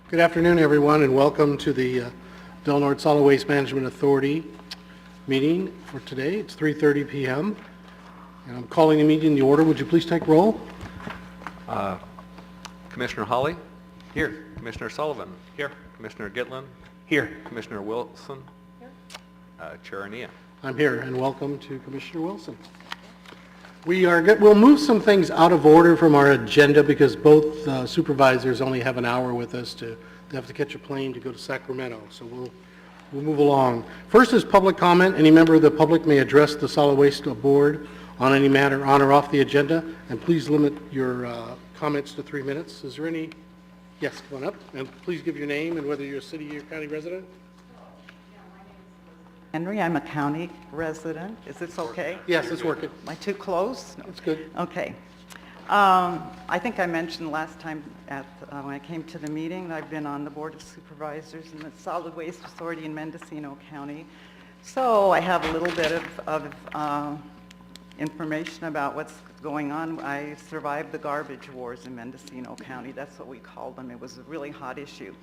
Good afternoon, everyone, and welcome to the Del Norte Solid Waste Management Authority meeting for today. It's 3:30 p.m. and I'm calling the meeting to order. Would you please take roll? Commissioner Hawley? Here. Commissioner Sullivan? Here. Commissioner Gitlin? Here. Commissioner Wilson? Here. Chair Ania? I'm here, and welcome to Commissioner Wilson. We'll move some things out of order from our agenda because both supervisors only have an hour with us. They have to catch a plane to go to Sacramento, so we'll move along. First is public comment. Any member of the public may address the Solid Waste Board on any matter on or off the agenda, and please limit your comments to 3 minutes. Is there any? Yes, come on up, and please give your name and whether you're a city or county resident. Henry, I'm a county resident. Is this okay? Yes, it's working. Am I too close? No. It's good. Okay. I think I mentioned last time when I came to the meeting that I've been on the Board of Supervisors in the Solid Waste Authority in Mendocino County. So I have a little bit of information about what's going on. I survived the garbage wars in Mendocino County. That's what we called them. It was a really hot issue.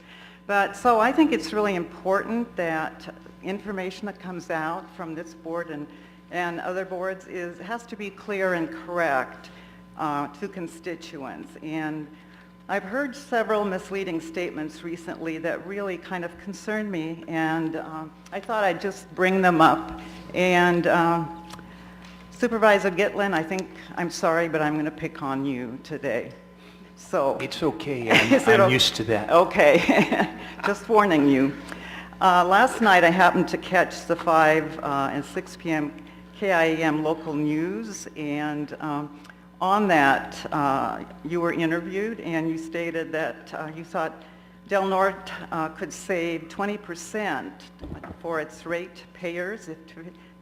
But so I think it's really important that information that comes out from this board and other boards has to be clear and correct to constituents. And I've heard several misleading statements recently that really kind of concern me, and I thought I'd just bring them up. And Supervisor Gitlin, I'm sorry, but I'm going to pick on you today. So It's okay. Is it I'm used to that. Okay, just warning you. Last night I happened to catch the 5 and 6 p.m. KIEM local news, and on that you were interviewed and you stated that you thought Del Norte could save 20% for its rate payers if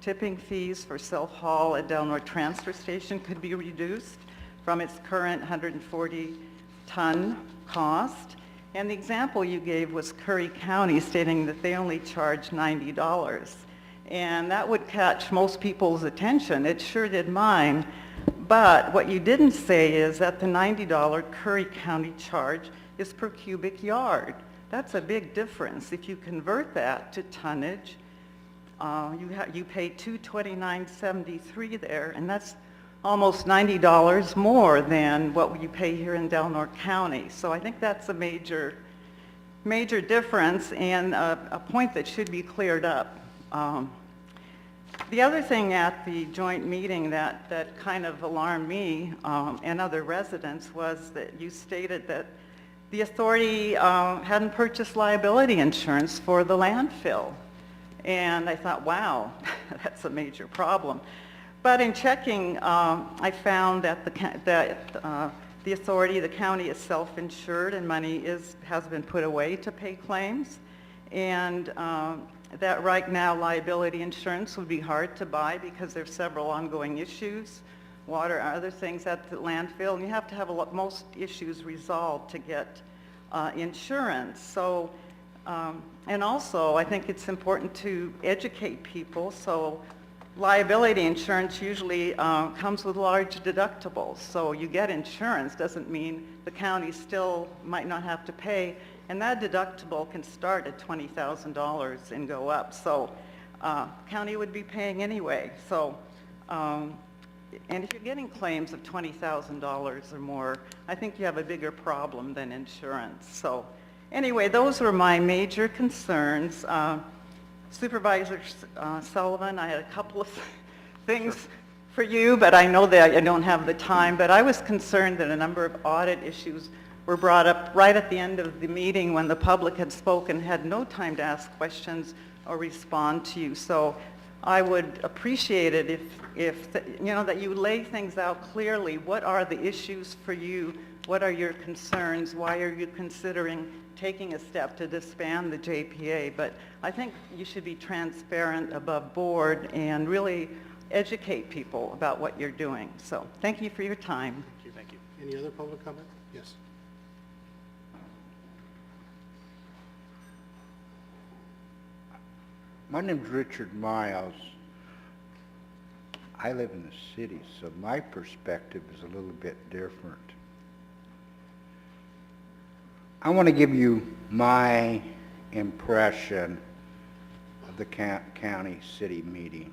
tipping fees for self-haul at Del Norte transfer station could be reduced from its current 140-ton cost. And the example you gave was Curry County, stating that they only charge $90. And that would catch most people's attention. It sure did mine. But what you didn't say is that the $90 Curry County charge is per cubic yard. That's a big difference. If you convert that to tonnage, you pay $229.73 there, and that's almost $90 more than what you pay here in Del Norte County. So I think that's a major difference and a point that should be cleared up. The other thing at the joint meeting that kind of alarmed me and other residents was that you stated that the authority hadn't purchased liability insurance for the landfill. And I thought, wow, that's a major problem. But in checking, I found that the authority, the county, is self-insured and money has been put away to pay claims, and that right now liability insurance would be hard to buy because there's several ongoing issues, water and other things at the landfill, and you have to have most issues resolved to get insurance. So, and also I think it's important to educate people. So liability insurance usually comes with large deductibles. So you get insurance doesn't mean the county still might not have to pay, and that deductible can start at $20,000 and go up. So county would be paying anyway. So, and if you're getting claims of $20,000 or more, I think you have a bigger problem than insurance. So anyway, those were my major concerns. Supervisor Sullivan, I had a couple of things for you, but I know that I don't have the time. But I was concerned that a number of audit issues were brought up right at the end of the meeting when the public had spoken, had no time to ask questions or respond to you. So I would appreciate it if that you lay things out clearly. What are the issues for you? What are your concerns? Why are you considering taking a step to disband the JPA? But I think you should be transparent above board and really educate people about what you're doing. So thank you for your time. Thank you. Thank you. Any other public comment? Yes. My name's Richard Miles. I live in the city, so my perspective is a little bit different. I want to give you my impression of the county city meeting.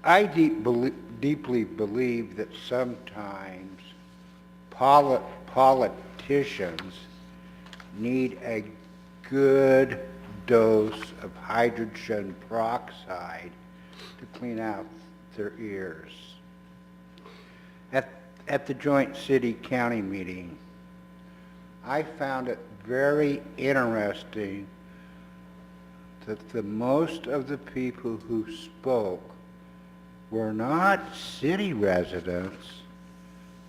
I deeply believe that sometimes politicians need a good dose of hydrogen peroxide to clean out their ears. At the joint city-county meeting, I found it very interesting that the most of the people who spoke were not city residents,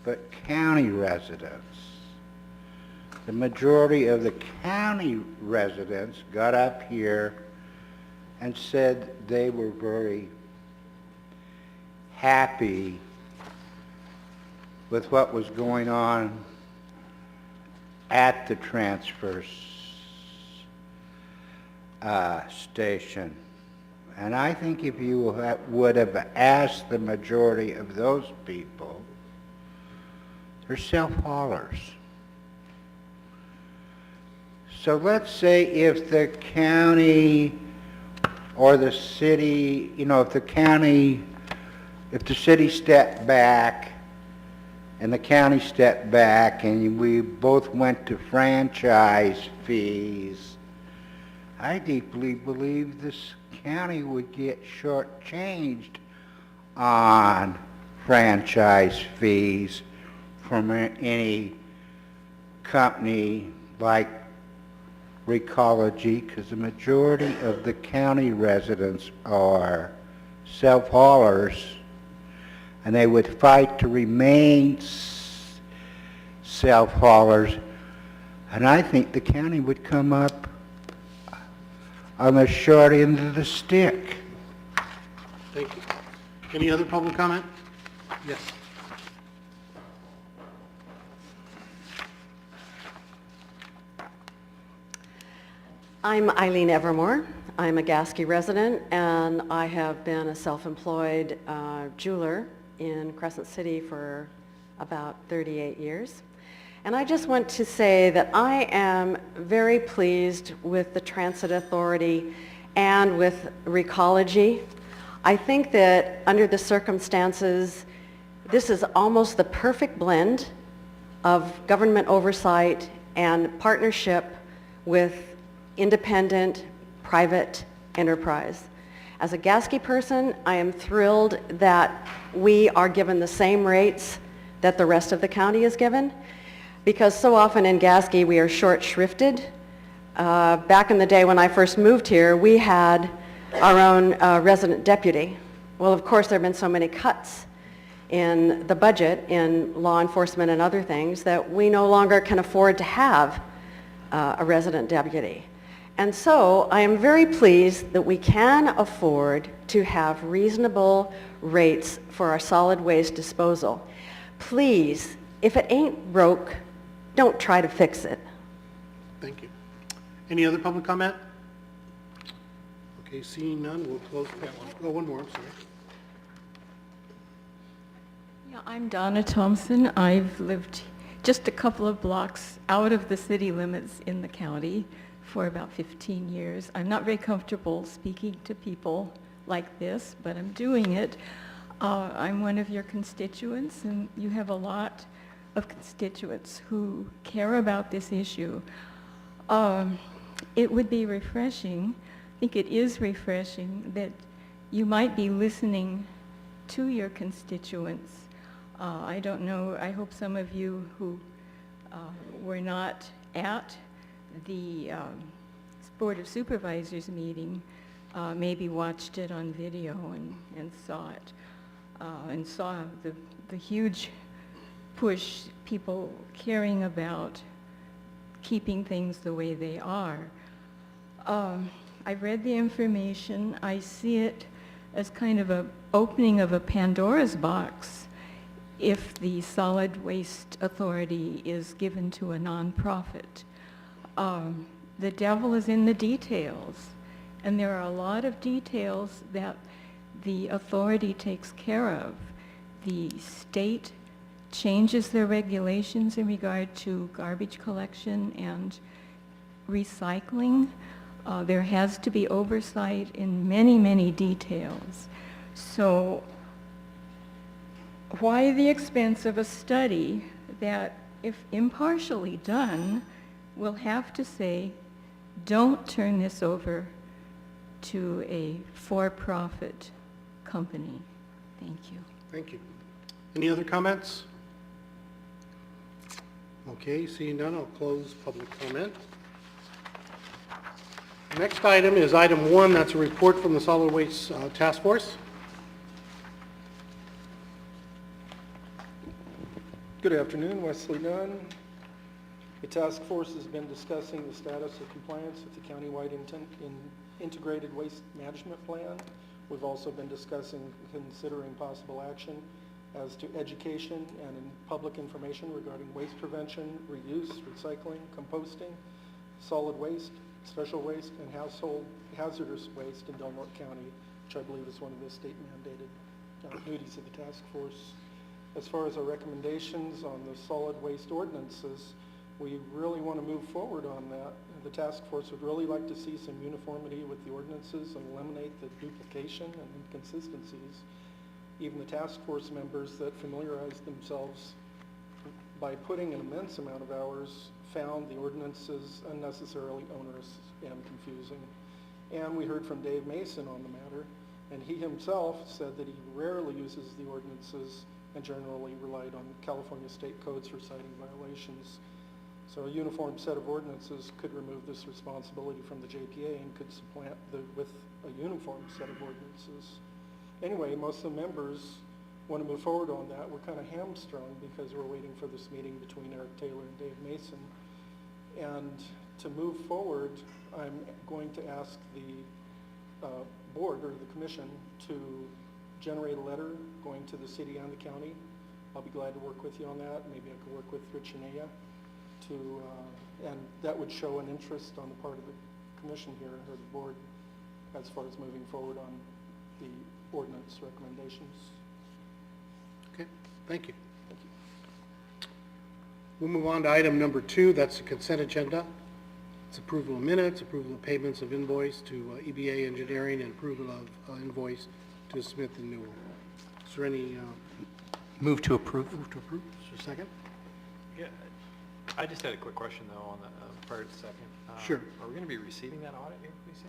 but county residents. The majority of the county residents got up here and said they were very happy with what was going on at the transfer station. And I think if you would have asked the majority of those people, they're self-haulers. So let's say if the county or the city, if the city stepped back and the county stepped back and we both went to franchise fees, I deeply believe this county would get shortchanged on franchise fees from any company like Recology, because the majority of the county residents are self-haulers, and they would fight to remain self-haulers, and I think the county would come up on the short end of the stick. Thank you. Any other public comment? Yes. I'm Eileen Evermore. I'm a Gasky resident, and I have been a self-employed jeweler in Crescent City for about 38 years. And I just want to say that I am very pleased with the Transit Authority and with Recology. I think that under the circumstances, this is almost the perfect blend of government oversight and partnership with independent private enterprise. As a Gasky person, I am thrilled that we are given the same rates that the rest of the county is given, because so often in Gasky we are short shrifted. Back in the day when I first moved here, we had our own resident deputy. Well, of course, there have been so many cuts in the budget in law enforcement and other things that we no longer can afford to have a resident deputy. And so I am very pleased that we can afford to have reasonable rates for our solid waste disposal. Please, if it ain't broke, don't try to fix it. Thank you. Any other public comment? Okay, seeing none, we'll close that one. Oh, one more, I'm sorry. Yeah, I'm Donna Thompson. I've lived just a couple of blocks out of the city limits in the county for about 15 years. I'm not very comfortable speaking to people like this, but I'm doing it. I'm one of your constituents, and you have a lot of constituents who care about this issue. It would be refreshing, I think it is refreshing, that you might be listening to your constituents. I don't know, I hope some of you who were not at the Board of Supervisors meeting maybe watched it on video and saw it, and saw the huge push, people caring about keeping things the way they are. I've read the information. I see it as kind of an opening of a Pandora's box if the Solid Waste Authority is given to a nonprofit. The devil is in the details, and there are a lot of details that the authority takes care of. The state changes their regulations in regard to garbage collection and recycling. There has to be oversight in many, many details. So why the expense of a study that, if impartially done, will have to say, don't turn this over to a for-profit company? Thank you. Thank you. Any other comments? Okay, seeing none, I'll close public comment. Next item is item 1, that's a report from the Solid Waste Task Force. Good afternoon, Wesley Nunn. The task force has been discussing the status of compliance with the countywide integrated waste management plan. We've also been discussing considering possible action as to education and in public information regarding waste prevention, reuse, recycling, composting, solid waste, special waste, and household hazardous waste in Del Norte County, which I believe is one of the state mandated duties of the task force. As far as our recommendations on the solid waste ordinances, we really want to move forward on that. The task force would really like to see some uniformity with the ordinances and eliminate the duplication and inconsistencies. Even the task force members that familiarized themselves by putting an immense amount of hours found the ordinances unnecessarily onerous and confusing. And we heard from Dave Mason on the matter, and he himself said that he rarely uses the ordinances and generally relied on California state codes for citing violations. So a uniform set of ordinances could remove this responsibility from the JPA and could supplant with a uniform set of ordinances. Anyway, most of the members want to move forward on that. We're kind of hamstrung because we're waiting for this meeting between Eric Taylor and Dave Mason. And to move forward, I'm going to ask the board or the commission to generate a letter going to the city and the county. I'll be glad to work with you on that. Maybe I could work with Rich and Aya to, and that would show an interest on the part of the commission here or the board as far as moving forward on the ordinance recommendations. Okay, thank you. We'll move on to item number 2, that's the consent agenda. It's approval of minutes, approval of payments of invoice to EBA Engineering, and approval of invoice to Smith & Newell. Is there any... Move to approve. Move to approve. Is there a second? Yeah, I just had a quick question though on the prior to second. Sure. Are we going to be receiving that audit here, please?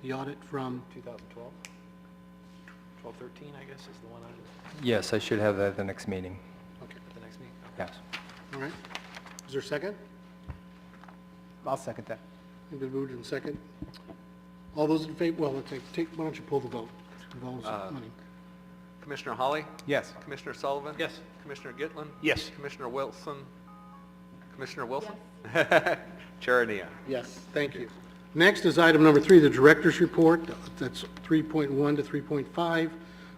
The audit from... 2012? 1213, I guess, is the one I just... Yes, I should have that at the next meeting. Okay, At the next meeting? Yes. all right. Is there a second? I'll second that. It's been moved and second. All those in favor, well, let's take, why don't you pull the vote? It involves money. Commissioner Hawley? Yes. Commissioner Sullivan? Yes. Commissioner Gitlin? Yes. Commissioner Wilson? Commissioner Wilson? Chair Ania? Yes, thank you. Next is item number 3, the director's report. That's 3.1 to 3.5.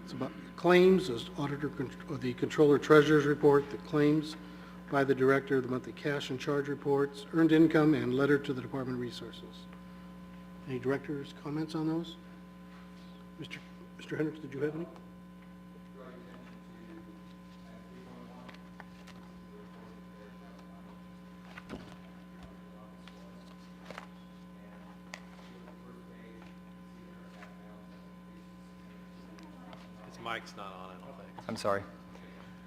It's about claims, as auditor, or the controller treasurer's report, the claims by the director, the monthly cash and charge reports, earned income, and letter to the Department of Resources. Any director's comments on those? Mr. Hendricks, did you have any? His mic's not on, I don't think. I'm sorry.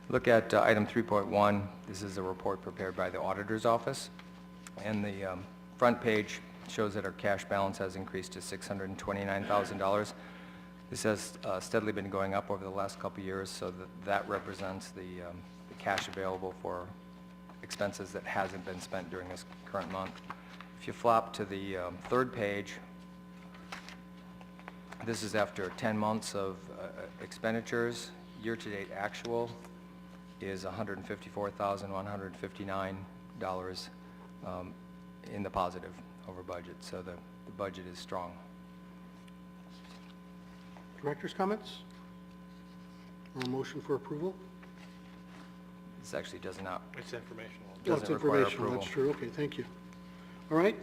Look at item 3.1. This is a report prepared by the auditor's office. And the front page shows that our cash balance has increased to $629,000. This has steadily been going up over the last couple of years, so that represents the cash available for expenses that hasn't been spent during this current month. If you flop to the third page, this is after 10 months of expenditures. Year-to-date actual is $154,159 in the positive over budget, so the budget is strong. Director's comments? Or a motion for approval? This actually does not, It's informational. Oh, it's doesn't require informational, that's approval. true, okay, thank you. All right,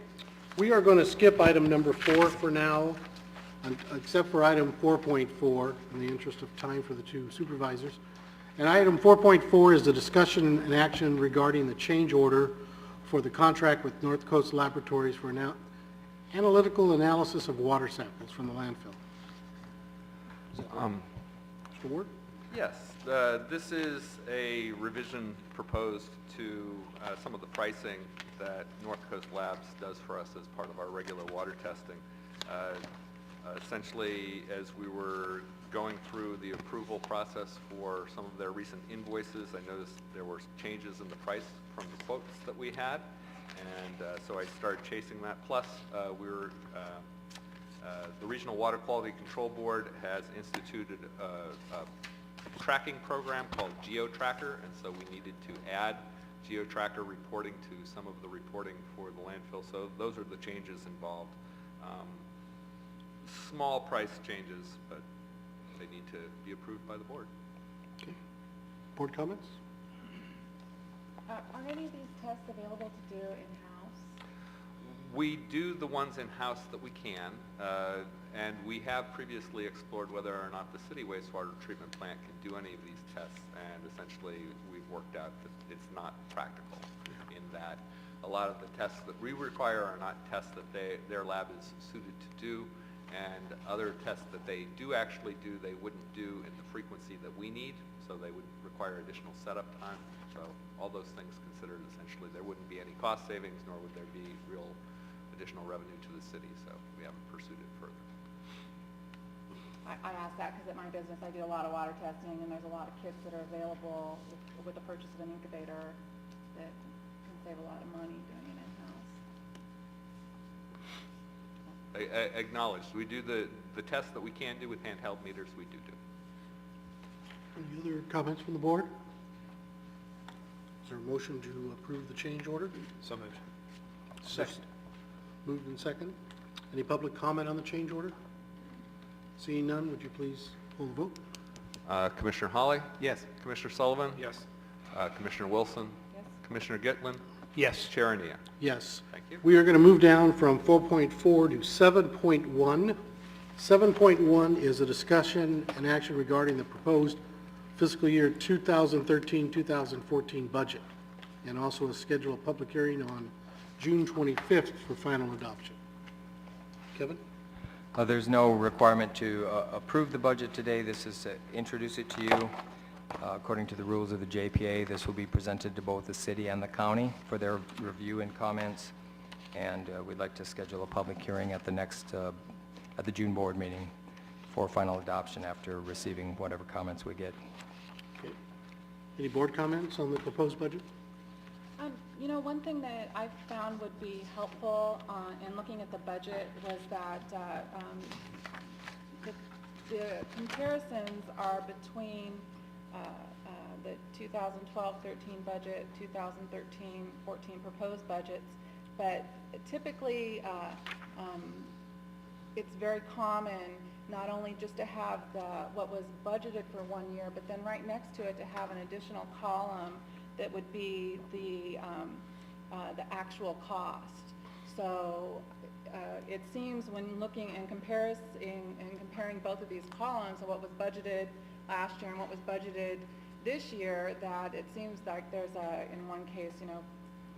we are going to skip item number 4 for now. except for item 4.4, in the interest of time for the two supervisors. And item 4.4 is the discussion and action regarding the change order for the contract with North Coast Laboratories for analytical analysis of water samples from the landfill. Mr. Ward? Yes, this is a revision proposed to some of the pricing that North Coast Labs does for us as part of our regular water testing. Essentially, as we were going through the approval process for some of their recent invoices, I noticed there were changes in the price from the quotes that we had, and so I started chasing that. Plus, the Regional Water Quality Control Board has instituted a tracking program called GeoTracker, and so we needed to add GeoTracker reporting to some of the reporting for the landfill. So those are the changes involved. Small price changes, but they need to be approved by the board. Okay. Board comments? Are any of these tests available to do in-house? We do the ones in-house that we can, and we have previously explored whether or not the city wastewater treatment plant can do any of these tests, and essentially we've worked out that it's not practical in that a lot of the tests that we require are not tests that their lab is suited to do, and other tests that they do actually do, they wouldn't do in the frequency that we need, so they would require additional setup time. So all those things considered, essentially there wouldn't be any cost savings, nor would there be real additional revenue to the city, so we haven't pursued it further. I ask that because at my business I do a lot of water testing, and there's a lot of kits that are available with the purchase of an incubator that can save a lot of money doing it in-house. I acknowledge, we do the tests that we can do with handheld meters, we do. Any other comments from the board? Is there a motion to approve the change order? So moved. Second. Moved and second. Any public comment on the change order? Seeing none, would you please hold the vote? Commissioner Hawley? Yes. Commissioner Sullivan? Yes. Commissioner Wilson? Yes? Commissioner Gitlin? Yes. Chair Ania? Yes. Thank you. We are going to move down from 4.4 to 7.1. 7.1 is a discussion and action regarding the proposed fiscal year 2013-2014 budget, and also schedule a public hearing on June 25th for final adoption. Kevin? There's no requirement to approve the budget today. This is to introduce it to you. According to the rules of the JPA, this will be presented to both the city and the county for their review and comments, and we'd like to schedule a public hearing at the next, at the June board meeting for final adoption after receiving whatever comments we get. Okay. Any board comments on the proposed budget? You know, one thing that I found would be helpful in looking at the budget was that the comparisons are between the 2012-13 budget, 2013-14 proposed budgets, but typically it's very common not only just to have what was budgeted for 1 year, but then right next to it to have an additional column that would be the actual cost. So it seems when looking and comparing both of these columns of what was budgeted last year and what was budgeted this year, that it seems like there's in one case, you know,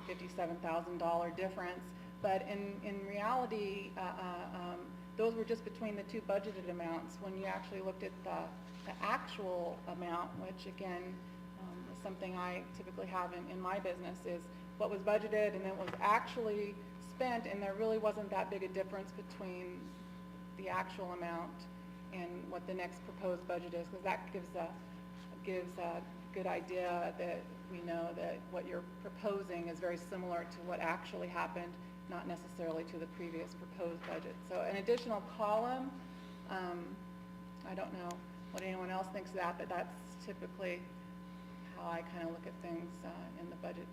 $57,000 difference. But in reality, those were just between the two budgeted amounts. When you actually looked at the actual amount, which again, is something I typically have in my business, is what was budgeted and then what was actually spent, and there really wasn't that big a difference between the actual amount and what the next proposed budget is, because that gives a good idea that we know that what you're proposing is very similar to what actually happened, not necessarily to the previous proposed budget. So an additional column, I don't know what anyone else thinks of that, but that's typically how I kind of look at things in the budget.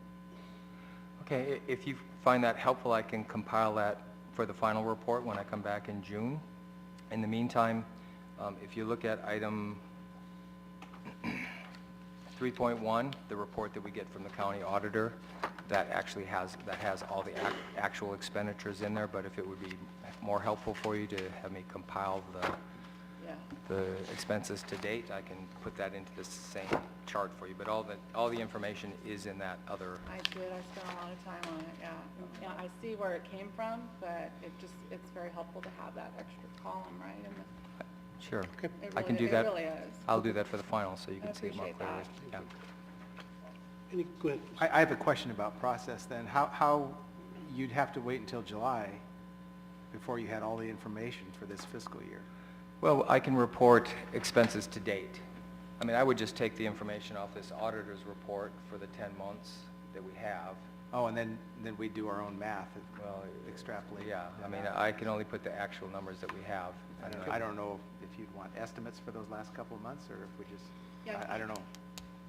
Okay, if you find that helpful, I can compile that for the final report when I come back in June. In the meantime, if you look at item 3.1, the report that we get from the county auditor, that actually has all the actual expenditures in there, but if it would be more helpful for you to have me compile Yeah. the expenses to date, I can put that into the same chart for you, but all the information is in that other. I did, I spent a lot of time on it, yeah. Yeah, I see where it came from, but it's very helpful to have that extra column, right? And Sure. Okay. I can do that. It really is. I'll do that for the final, so you I can see it more appreciate clearly. that. Yeah. Go ahead. I have a question about process then. How you'd have to wait until July before you had all the information for this fiscal year? Well, I can report expenses to date. I mean, I would just take the information off this auditor's report for the 10 months that we have. Oh, and then we do our own math and Well, extrapolate. Yeah, I mean, that. I can only put the actual numbers that we have. I don't know if you'd want estimates for those last couple of months, or if we just, Yeah. I don't know.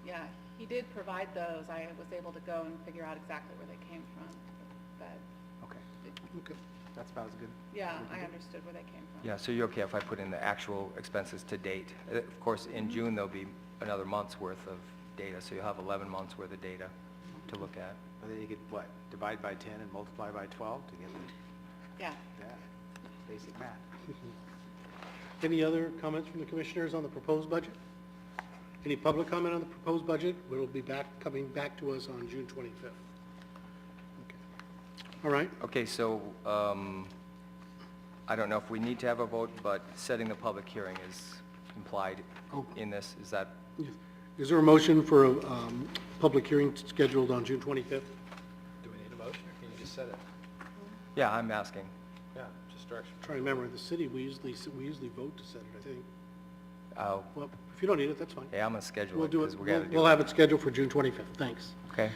Yeah, he did provide those. I was able to go and figure out exactly where they came from. But, Okay, Okay. that's about as good. yeah, I understood where they came from. Yeah, so you're okay if I put in the actual expenses to date? Of course, in June, there'll be another month's worth of data, so you'll have 11 months worth of data to look at. But then you could, what, divide by 10 and multiply by 12 to get Yeah. that basic math. Any other comments from the commissioners on the proposed budget? Any public comment on the proposed budget? It'll be coming back to us on June 25th. Okay. All right. Okay, so I don't know if we need to have a vote, but setting the public hearing is implied Oh. in this. Is that, Is there a motion for a public hearing scheduled on June 25th? Do we need a motion, or can you just set it? yeah, I'm asking. Yeah, just direction. Try to remember, in the city, we usually vote to set it, I think. Oh, Well, if you don't need it, that's fine. yeah, I'm going to schedule We'll it do because it, we got to do it. we'll have it scheduled for June 25th. Thanks. Okay.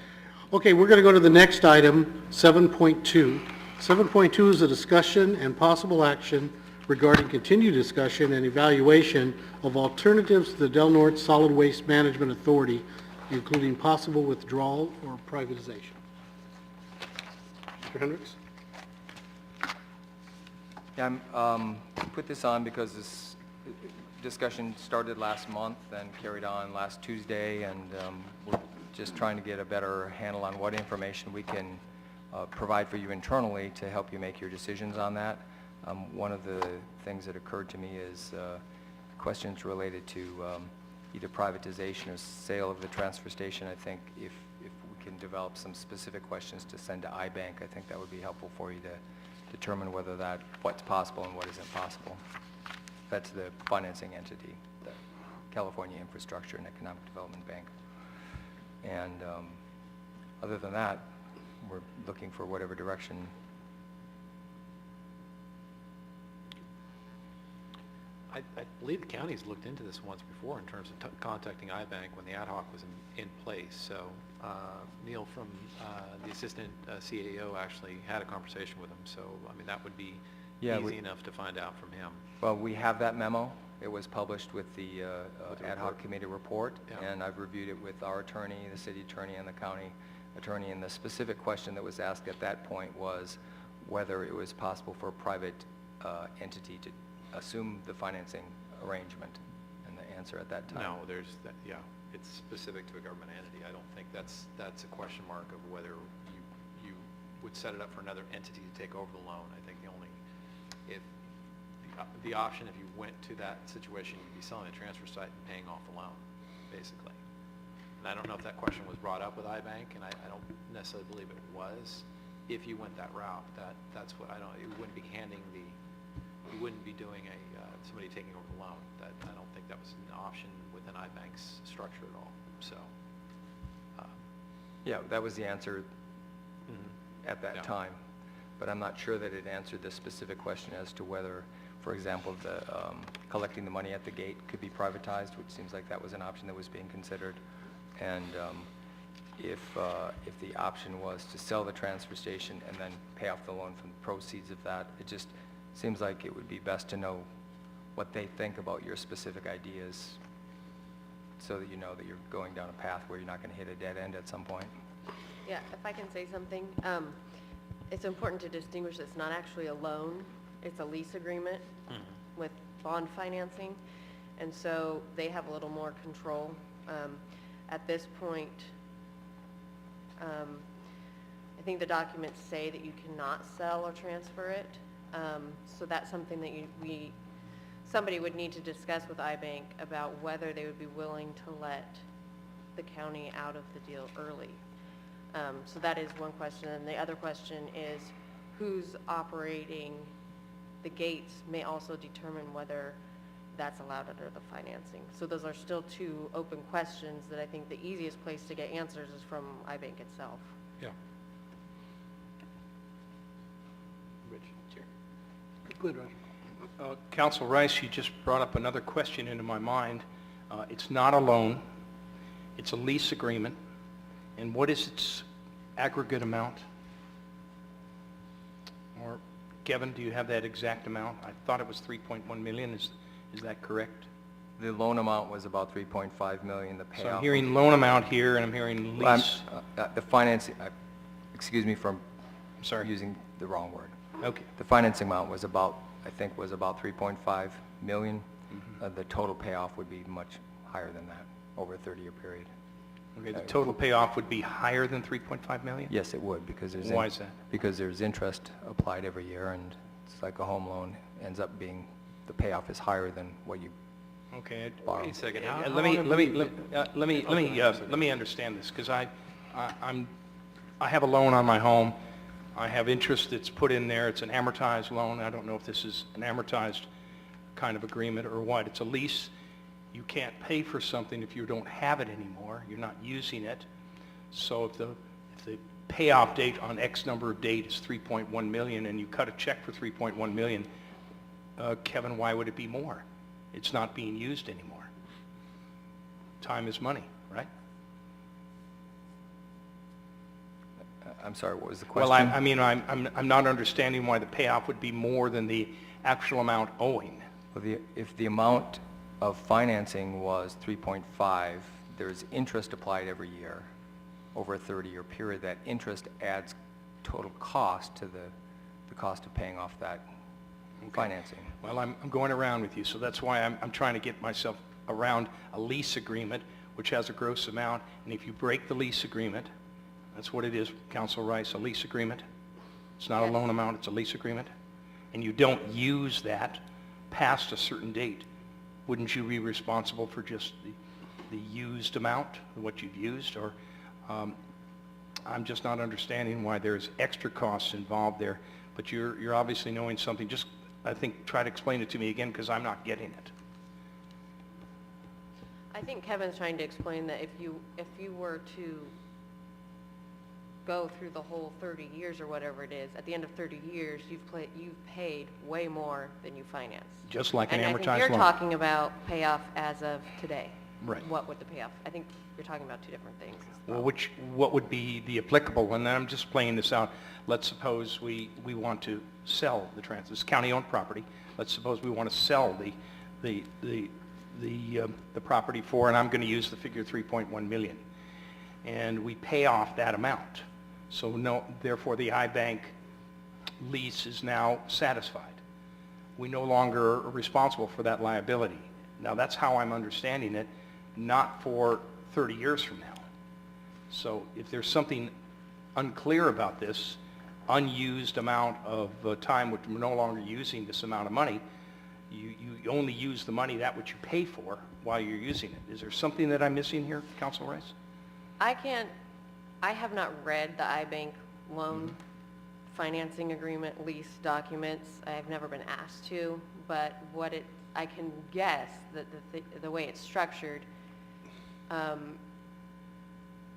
Okay, we're going to go to the next item, 7.2. 7.2 is a discussion and possible action regarding continued discussion and evaluation of alternatives to the Del Norte Solid Waste Management Authority, including possible withdrawal or privatization. Mr. Hendricks? Yeah, put this on because this discussion started last month and carried on last Tuesday, and we're just trying to get a better handle on what information we can provide for you internally to help you make your decisions on that. One of the things that occurred to me is questions related to either privatization or sale of the transfer station. I think if we can develop some specific questions to send to iBank, I think that would be helpful for you to determine what's possible and what isn't possible. That's the financing entity, the California Infrastructure and Economic Development Bank. And other than that, we're looking for whatever direction. I believe the county's looked into this once before in terms of contacting iBank when the ad hoc was in place. So Neil from the assistant CAO actually had a conversation with him. So, I mean, that would be easy enough to find out from him. Well, we have that memo. It was published with the With the ad hoc report. committee report, Yeah. and I've reviewed it with our attorney, the city attorney, and the county attorney. And the specific question that was asked at that point was whether it was possible for a private entity to assume the financing arrangement. And the answer at that time. No, yeah, it's specific to a government entity. I don't think that's a question mark of whether you would set it up for another entity to take over the loan. I think the option, if you went to that situation, you'd be selling a transfer site and paying off the loan, basically. And I don't know if that question was brought up with iBank, and I don't necessarily believe it was. If you went that route, that's what, you wouldn't be you wouldn't be doing somebody taking over the loan. I don't think that was an option within iBank's structure at all, so. Yeah, that was the answer at that Yeah. time. But I'm not sure that it answered the specific question as to whether, for example, the collecting the money at the gate could be privatized, which seems like that was an option that was being considered. And if the option was to sell the transfer station and then pay off the loan from the proceeds of that, it just seems like it would be best to know what they think about your specific ideas so that you know that you're going down a path where you're not going to hit a dead end at some point. Yeah, if I can say something, it's important to distinguish it's not actually a loan, it's a lease agreement with bond financing, and so they have a little more control. At this point, I think the documents say that you cannot sell or transfer it, So that's something that somebody would need to discuss with iBank about whether they would be willing to let the county out of the deal early. So that is one question. And the other question is who's operating the gates may also determine whether that's allowed under the financing. So those are still two open questions that I think the easiest place to get answers is from iBank itself. Yeah. Rich, Chair. Good, Roger. Council Rice, you just brought up another question into my mind. It's not a loan, it's a lease agreement, and what is its aggregate amount? Or, Kevin, do you have that exact amount? I thought it was 3.1 million, is that correct? The loan amount was about 3.5 million, the payoff. So I'm hearing loan amount here, and I'm hearing Well, lease. The financing, excuse me from I'm sorry. using the wrong word. Okay. The financing amount was about, I think, was about 3.5 million. The total payoff would be much higher than that over a 30-year period. Okay, the total payoff would be higher than 3.5 million? Yes, it would, because there's... Why is that? Because there's interest applied every year, and it's like a home loan, ends up being, the payoff is higher than what you Okay. borrow. Wait a second. Let me understand this, because I have a loan on my home. I have interest that's put in there. It's an amortized loan. I don't know if this is an amortized kind of agreement or what. It's a lease. You can't pay for something if you don't have it anymore. You're not using it. So if the payoff date on X number of date is 3.1 million and you cut a check for 3.1 million, Kevin, why would it be more? It's not being used anymore. Time is money, right? I'm sorry, what was the question? Well, I'm not understanding why the payoff would be more than the actual amount owing. Well, if the amount of financing was 3.5, there's interest applied every year over a 30-year period. That interest adds total cost to the cost of paying off that financing. Well, I'm going around with you, so that's why I'm trying to get myself around a lease agreement, which has a gross amount, and if you break the lease agreement, that's what it is, Council Rice, a lease agreement. It's not a Yes. loan amount, it's a lease agreement, and you don't use that past a certain date, wouldn't you be responsible for just the used amount, what you've used, or I'm just not understanding why there's extra costs involved there, but you're obviously knowing something. Just, I think, try to explain it to me again, because I'm not getting it. I think Kevin's trying to explain that if you were to go through the whole 30 years or whatever it is, at the end of 30 years, you've paid way more than you financed. Just like an amortized loan. And I think you're talking about payoff as of today. Right. What would the payoff? I think you're talking about two different things. Well, what would be the applicable, and I'm just playing this out. Let's suppose we want to sell the it's county-owned property. Let's suppose we want to sell the property for, and I'm going to use the figure 3.1 million, and we pay off that amount. So therefore the iBank lease is now satisfied. We no longer are responsible for that liability. Now that's how I'm understanding it, not for 30 years from now. So if there's something unclear about this unused amount of time, which we're no longer using this amount of money, you only use the money that which you pay for while you're using it. Is there something that I'm missing here, Council Rice? I have not read the iBank loan financing agreement lease documents. I've never been asked to, but I can guess that the way it's structured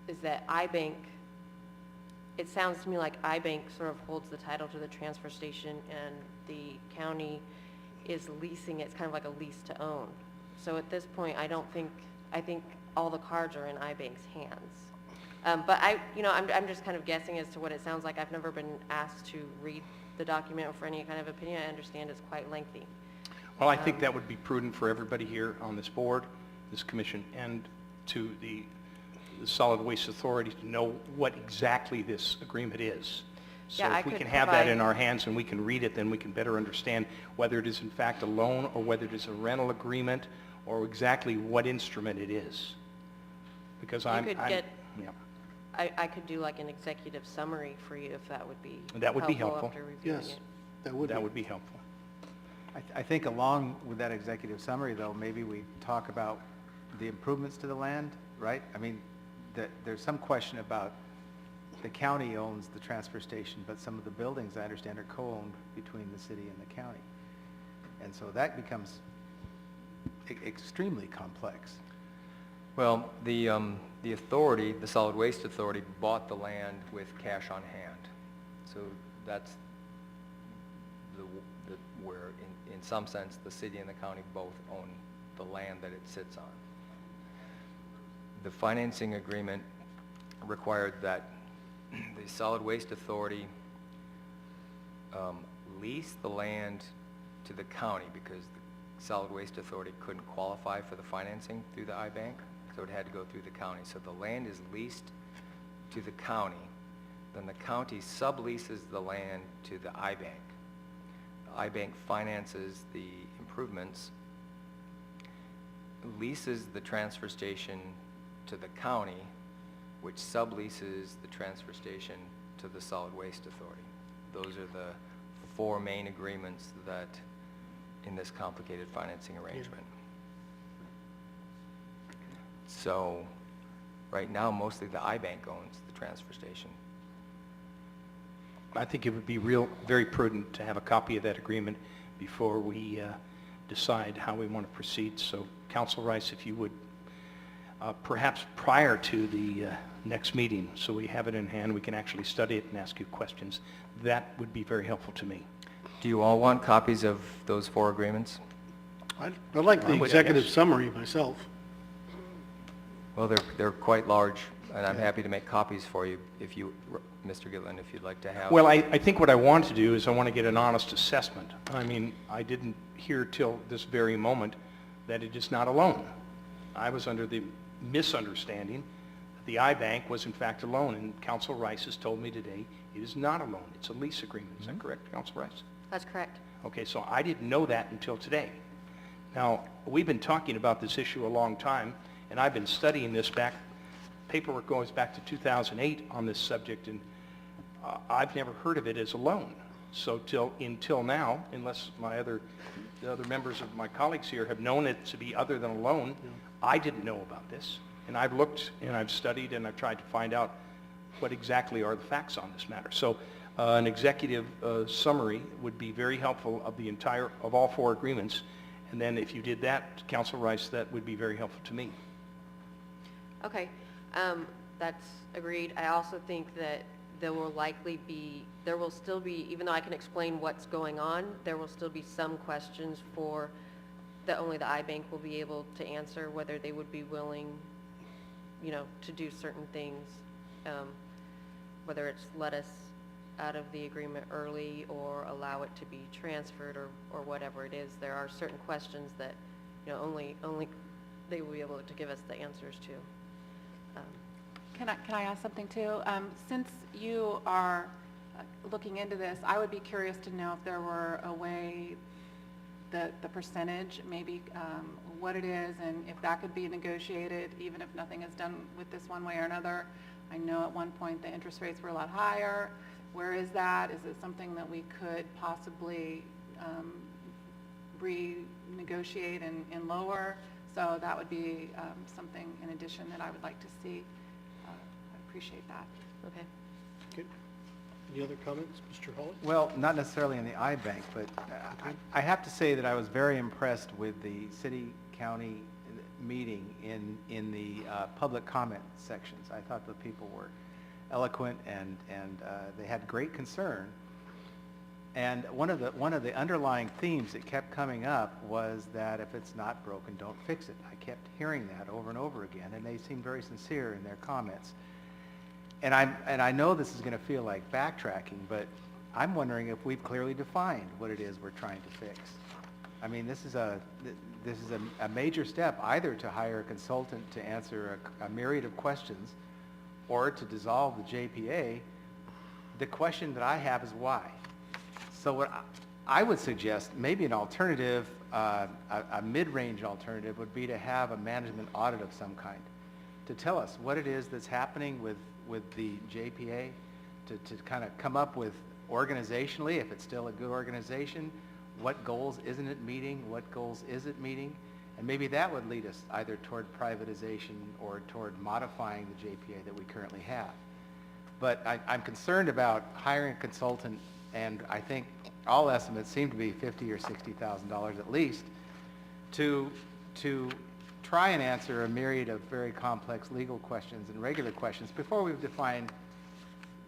is that iBank, it sounds to me like iBank sort of holds the title to the transfer station and the county is leasing it. It's kind of like a lease to own. So at this point, I think all the cards are in iBank's hands. But I'm just kind of guessing as to what it sounds like. I've never been asked to read the document for any kind of opinion. I understand it's quite lengthy. Well, I think that would be prudent for everybody here on this board, this commission, and to the Solid Waste Authority to know what exactly this agreement is. So Yeah, if I we could can have that provide- in our hands and we can read it, then we can better understand whether it is in fact a loan or whether it is a rental agreement or exactly what instrument it is. Because I could do like an executive summary for you if that would be That would be helpful. after reviewing Yes. it. that would be. That would be helpful. I think along with that executive summary, though, maybe we talk about the improvements to the land, right? I mean, there's some question about the county owns the transfer station, but some of the buildings, I understand, are co-owned between the city and the county. And so that becomes extremely complex. Well, the authority, the Solid Waste Authority, bought the land with cash on hand. So that's where, in some sense, the city and the county both own the land that it sits on. The financing agreement required that the Solid Waste Authority lease the land to the county because the Solid Waste Authority couldn't qualify for the financing through the iBank, so it had to go through the county. So the land is leased to the county, then the county subleases the land to the iBank. The iBank finances the improvements, leases the transfer station to the county, which subleases the transfer station to the Solid Waste Authority. Those are the four main agreements that in this complicated financing arrangement. So right now, mostly the iBank owns the transfer station. I think it would be very prudent to have a copy of that agreement before we decide how we want to proceed. So, Council Rice, if you would, perhaps prior to the next meeting, so we have it in hand, we can actually study it and ask you questions, that would be very helpful to me. Do you all want copies of those four agreements? I like the I would, executive yes. summary myself. Well, they're quite large, and I'm happy to make copies for you if you, Mr. Gitlin, if you'd like to have. Well, I think what I want to do is I want to get an honest assessment. I mean, I didn't hear till this very moment that it is not a loan. I was under the misunderstanding that the iBank was in fact a loan, and Council Rice has told me today it is not a loan. It's a lease agreement. Is that correct, Council Rice? That's correct. Okay, so I didn't know that until today. Now, we've been talking about this issue a long time, and I've been studying this paperwork goes back to 2008 on this subject, and I've never heard of it as a loan. So until now, unless the other members of my colleagues here have known it to be other than a loan, I didn't know about this. And I've looked and I've studied and I've tried to find out what exactly are the facts on this matter. So an executive summary would be very helpful of all four agreements. And then if you did that, Council Rice, that would be very helpful to me. Okay, that's agreed. I also think that there will still be, even though I can explain what's going on, there will still be some questions that only the iBank will be able to answer, whether they would be willing, to do certain things, whether it's let us out of the agreement early or allow it to be transferred or whatever it is. There are certain questions that, only they will be able to give us the answers to. Can I ask something too? Since you are looking into this, I would be curious to know if there were a way that the percentage, maybe what it is, and if that could be negotiated, even if nothing is done with this one way or another. I know at one point the interest rates were a lot higher. Where is that? Is it something that we could possibly renegotiate and lower? So that would be something in addition that I would like to see. I appreciate that. Okay. Okay. Any other comments, Mr. Hawley? Well, not necessarily in the iBank, but I have to say that I was very impressed with the city-county meeting in the public comment sections. I thought the people were eloquent and they had great concern. And one of the underlying themes that kept coming up was that if it's not broken, don't fix it. I kept hearing that over and over again, and they seemed very sincere in their comments. And I know this is going to feel like backtracking, but I'm wondering if we've clearly defined what it is we're trying to fix. I mean, this is a major step, either to hire a consultant to answer a myriad of questions, or to dissolve the JPA. The question that I have is why. So what I would suggest, maybe an alternative, a mid-range alternative, would be to have a management audit of some kind to tell us what it is that's happening with the JPA, to kind of come up with organizationally, if it's still a good organization, what goals isn't it meeting, what goals is it meeting? And maybe that would lead us either toward privatization or toward modifying the JPA that we currently have. But I'm concerned about hiring a consultant, and I think all estimates seem to be $50,000 or $60,000 at least, to try and answer a myriad of very complex legal questions and regular questions before we've defined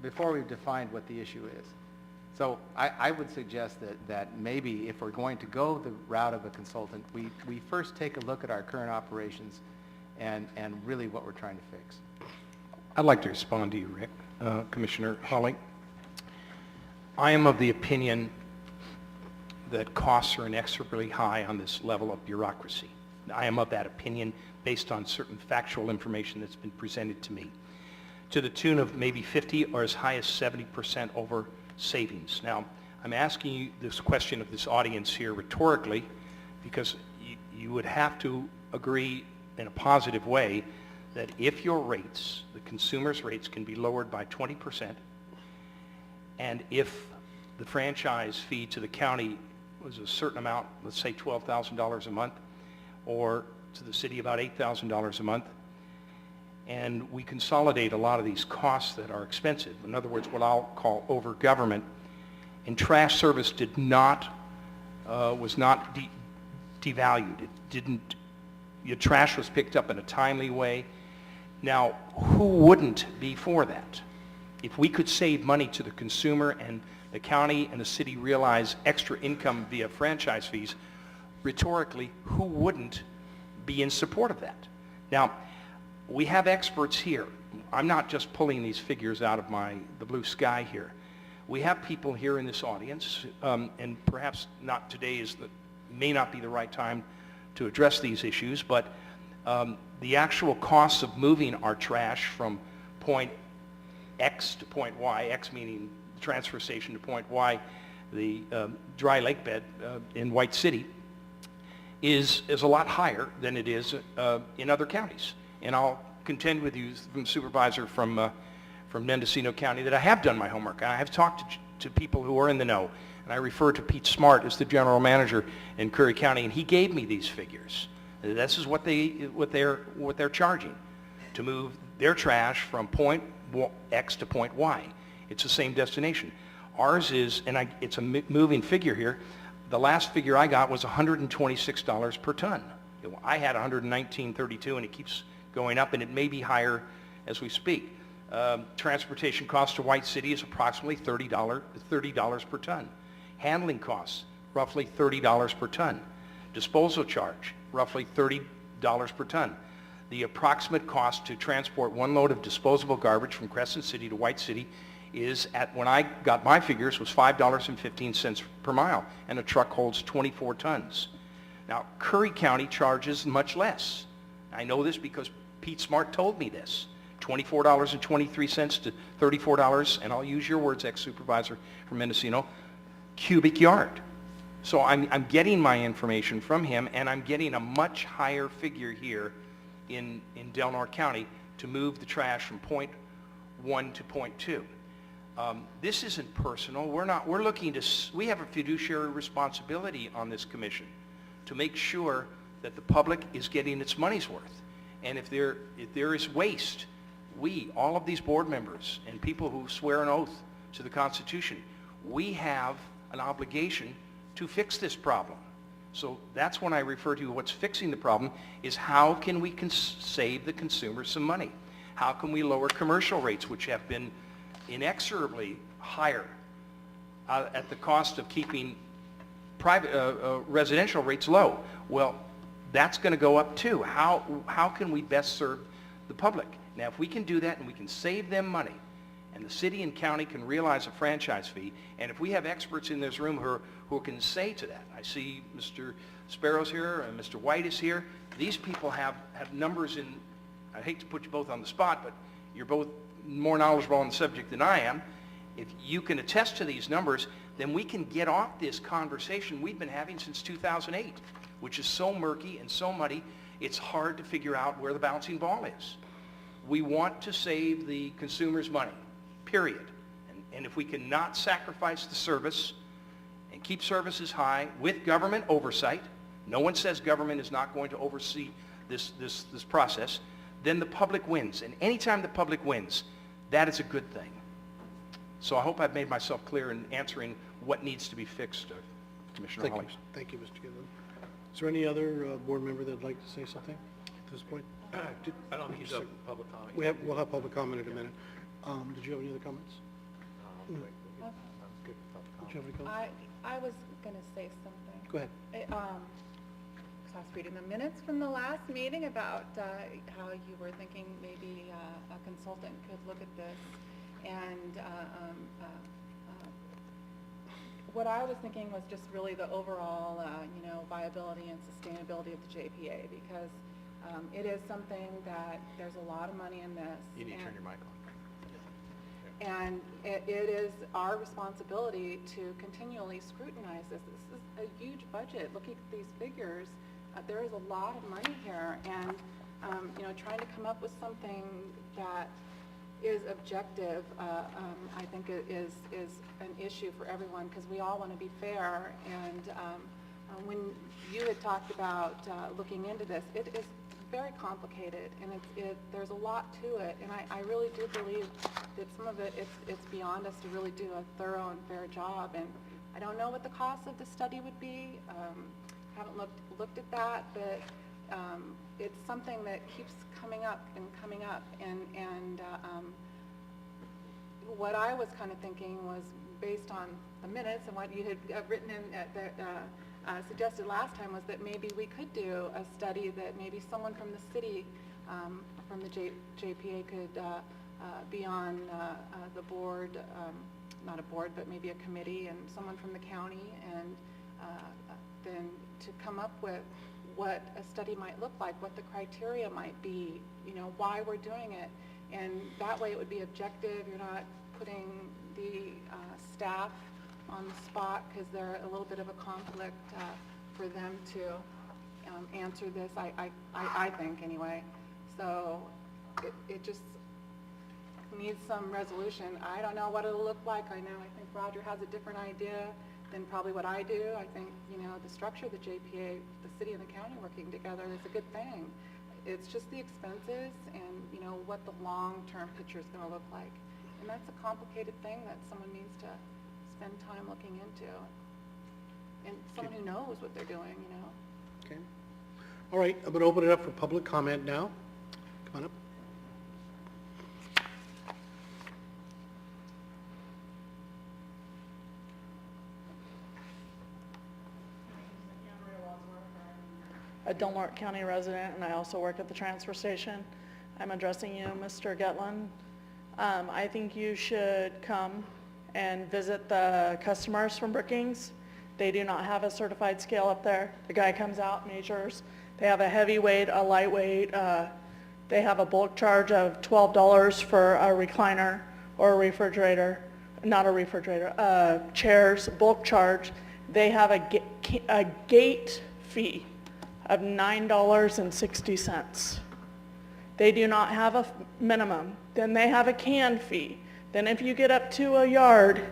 what the issue is. So I would suggest that maybe if we're going to go the route of a consultant, we first take a look at our current operations and really what we're trying to fix. I'd like to respond to you, Rick, Commissioner Hawley. I am of the opinion that costs are inexorably high on this level of bureaucracy. I am of that opinion based on certain factual information that's been presented to me, to the tune of maybe 50 or as high as 70% over savings. Now, I'm asking you this question of this audience here rhetorically because you would have to agree in a positive way that if your rates, the consumer's rates, can be lowered by 20%, and if the franchise fee to the county was a certain amount, let's say $12,000 a month, or to the city about $8,000 a month, and we consolidate a lot of these costs that are expensive. In other words, what I'll call over-government, and trash service was not devalued. It didn't, your trash was picked up in a timely way. Now, who wouldn't be for that? If we could save money to the consumer and the county and the city realize extra income via franchise fees, rhetorically, who wouldn't be in support of that? Now, we have experts here. I'm not just pulling these figures out of the blue sky here. We have people here in this audience, and perhaps not today may not be the right time to address these issues, but the actual costs of moving our trash from point X to point Y, X meaning the transfer station to point Y, the dry lake bed in White City, is a lot higher than it is in other counties. And I'll contend with you, from supervisor from Mendocino County, that I have done my homework. I have talked to people who are in the know, and I refer to Pete Smart as the general manager in Curry County, and he gave me these figures. This is what they're charging to move their trash from point X to point Y. It's the same destination. Ours is, and it's a moving figure here. The last figure I got was $126 per ton. I had $119.32, and it keeps going up, and it may be higher as we speak. Transportation costs to White City is approximately $30 per ton. Handling costs, roughly $30 per ton. Disposal charge, roughly $30 per ton. The approximate cost to transport one load of disposable garbage from Crescent City to White City is, when I got my figures, was $5.15 per mile, and a truck holds 24 tons. Now, Curry County charges much less. I know this because Pete Smart told me this. $24.23 to $34, and I'll use your words, ex-supervisor from Mendocino, cubic yard. So I'm getting my information from him, and I'm getting a much higher figure here in Del Norte County to move the trash from point 1 to point 2. This isn't personal. We're looking to, we have a fiduciary responsibility on this commission to make sure that the public is getting its money's worth. And if there is waste, all of these board members and people who swear an oath to the Constitution, we have an obligation to fix this problem. So that's when I refer to what's fixing the problem, is how can we save the consumer some money? How can we lower commercial rates, which have been inexorably higher at the cost of keeping private residential rates low? Well, that's going to go up too. How can we best serve the public? Now, if we can do that and we can save them money, and the city and county can realize a franchise fee, and if we have experts in this room who can say to that, I see Mr. Sparrow's here and Mr. White is here. These people have numbers in, I hate to put you both on the spot, but you're both more knowledgeable on the subject than I am. If you can attest to these numbers, then we can get off this conversation we've been having since 2008, which is so murky and so muddy, it's hard to figure out where the bouncing ball is. We want to save the consumer's money, period. And if we cannot sacrifice the service and keep services high with government oversight, no one says government is not going to oversee this process, then the public wins. And anytime the public wins, that is a good thing. So I hope I've made myself clear in answering what needs to be fixed, Commissioner Hollings. Thank you, Mr. Gitlin. Is there any other board member that'd like to say something at this point? I don't think he's up for public comment. We'll have public comment in a minute. Did you have any other comments? Did you have any comments? I was going to say something. Go ahead. Because I was reading the minutes from the last meeting about how you were thinking maybe a consultant could look at this. And what I was thinking was just really the overall, viability and sustainability of the JPA, because it is something that there's a lot of money in this. You need to turn your mic on. And it is our responsibility to continually scrutinize this. This is a huge budget. Looking at these figures, there is a lot of money here, and trying to come up with something that is objective, I think it is an issue for everyone, because we all want to be fair. And when you had talked about looking into this, it is very complicated, and there's a lot to it, and I really do believe that some of it's beyond us to really do a thorough and fair job. And I don't know what the cost of the study would be. Haven't looked at that, but it's something that keeps coming up and coming up. And what I was kind of thinking was, based on the minutes and what you had written in suggested last time, was that maybe we could do a study that maybe someone from the city, from the JPA could be on the board, not a board, but maybe a committee, and someone from the county, and then to come up with what a study might look like, what the criteria might be, why we're doing it. And that way it would be objective. You're not putting the staff on the spot, because they're a little bit of a conflict for them to answer this, I think anyway. So it just needs some resolution. I don't know what it'll look like. I think Roger has a different idea than probably what I do. I think, the structure of the JPA, the city and the county working together, is a good thing. It's just the expenses and, what the long-term picture is going to look like. And that's a complicated thing that someone needs to spend time looking into. And someone who knows what they're doing, Okay. All right, I'm going to open it up for public comment now. Come on up. A Del Norte County resident, and I also work at the transfer station. I'm addressing you, Mr. Gitlin. I think you should come and visit the customers from Brookings. They do not have a certified scale up there. The guy comes out, measures. They have a heavyweight, a lightweight. They have a bulk charge of $12 for a recliner or a refrigerator. Not a refrigerator, chairs, bulk charge. They have a gate fee of $9.60. They do not have a minimum. Then they have a can fee. Then if you get up to a yard,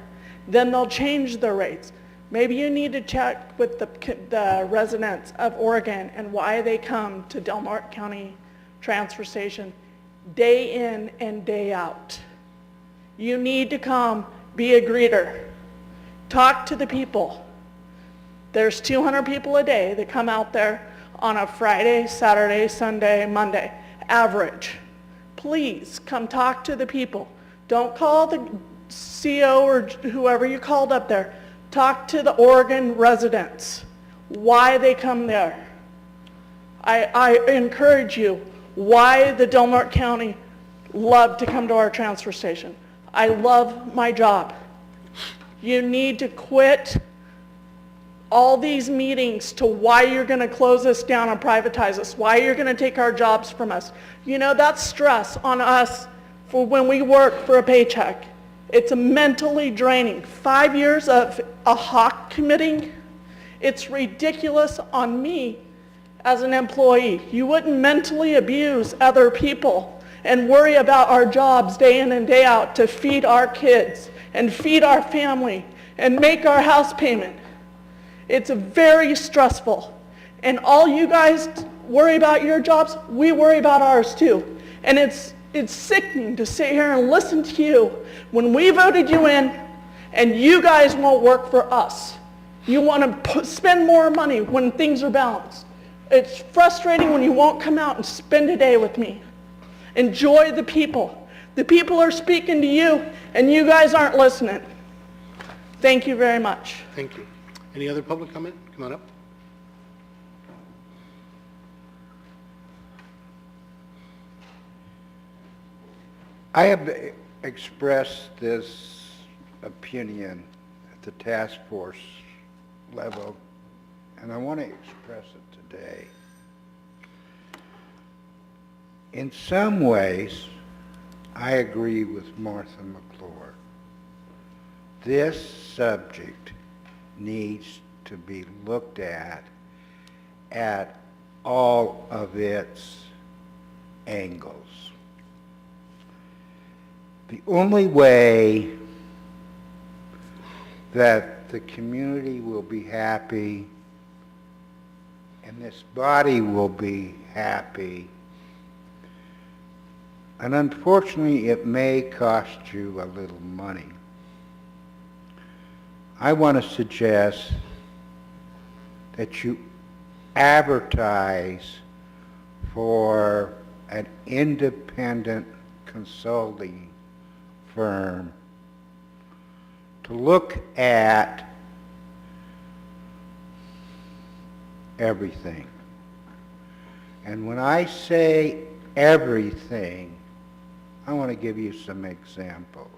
then they'll change the rates. Maybe you need to check with the residents of Oregon and why they come to Del Norte County Transfer Station day in and day out. You need to come, be a greeter, talk to the people. There's 200 people a day that come out there on a Friday, Saturday, Sunday, Monday, average. Please come talk to the people. Don't call the CO or whoever you called up there. Talk to the Oregon residents, why they come there. I encourage you, why the Del Norte County love to come to our transfer station. I love my job. You need to quit all these meetings to why you're going to close us down and privatize us, why you're going to take our jobs from us. That's stress on us for when we work for a paycheck. It's mentally draining. 5 years of a hawk committing, it's ridiculous on me as an employee. You wouldn't mentally abuse other people and worry about our jobs day in and day out to feed our kids and feed our family and make our house payment. It's very stressful. And all you guys worry about your jobs, we worry about ours too. And it's sickening to sit here and listen to you when we voted you in and you guys won't work for us. You want to spend more money when things are balanced. It's frustrating when you won't come out and spend a day with me. Enjoy the people. The people are speaking to you, and you guys aren't listening. Thank you very much. Thank you. Any other public comment? Come on up. I have expressed this opinion at the task force level, and I want to express it today. In some ways, I agree with Martha McClure. This subject needs to be looked at all of its angles. The only way that the community will be happy and this body will be happy, and unfortunately it may cost you a little money. I want to suggest that you advertise for an independent consulting firm to look at everything. And when I say everything, I want to give you some examples.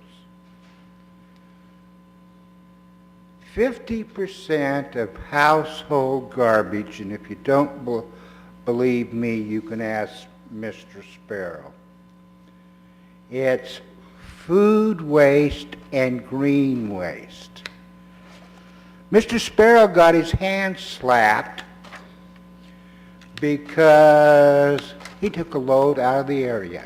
50% of household garbage, and if you don't believe me, you can ask Mr. Sparrow. It's food waste and green waste. Mr. Sparrow got his hand slapped because he took a load out of the area.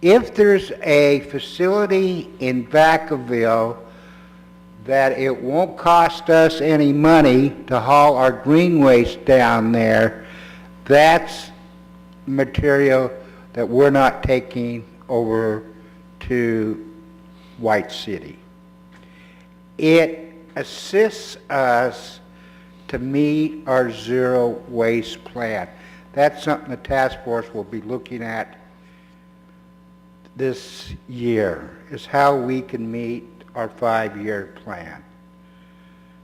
If there's a facility in Vacaville that it won't cost us any money to haul our green waste down there, that's material that we're not taking over to White City. It assists us to meet our zero waste plan. That's something the task force will be looking at this year, is how we can meet our 5-year plan.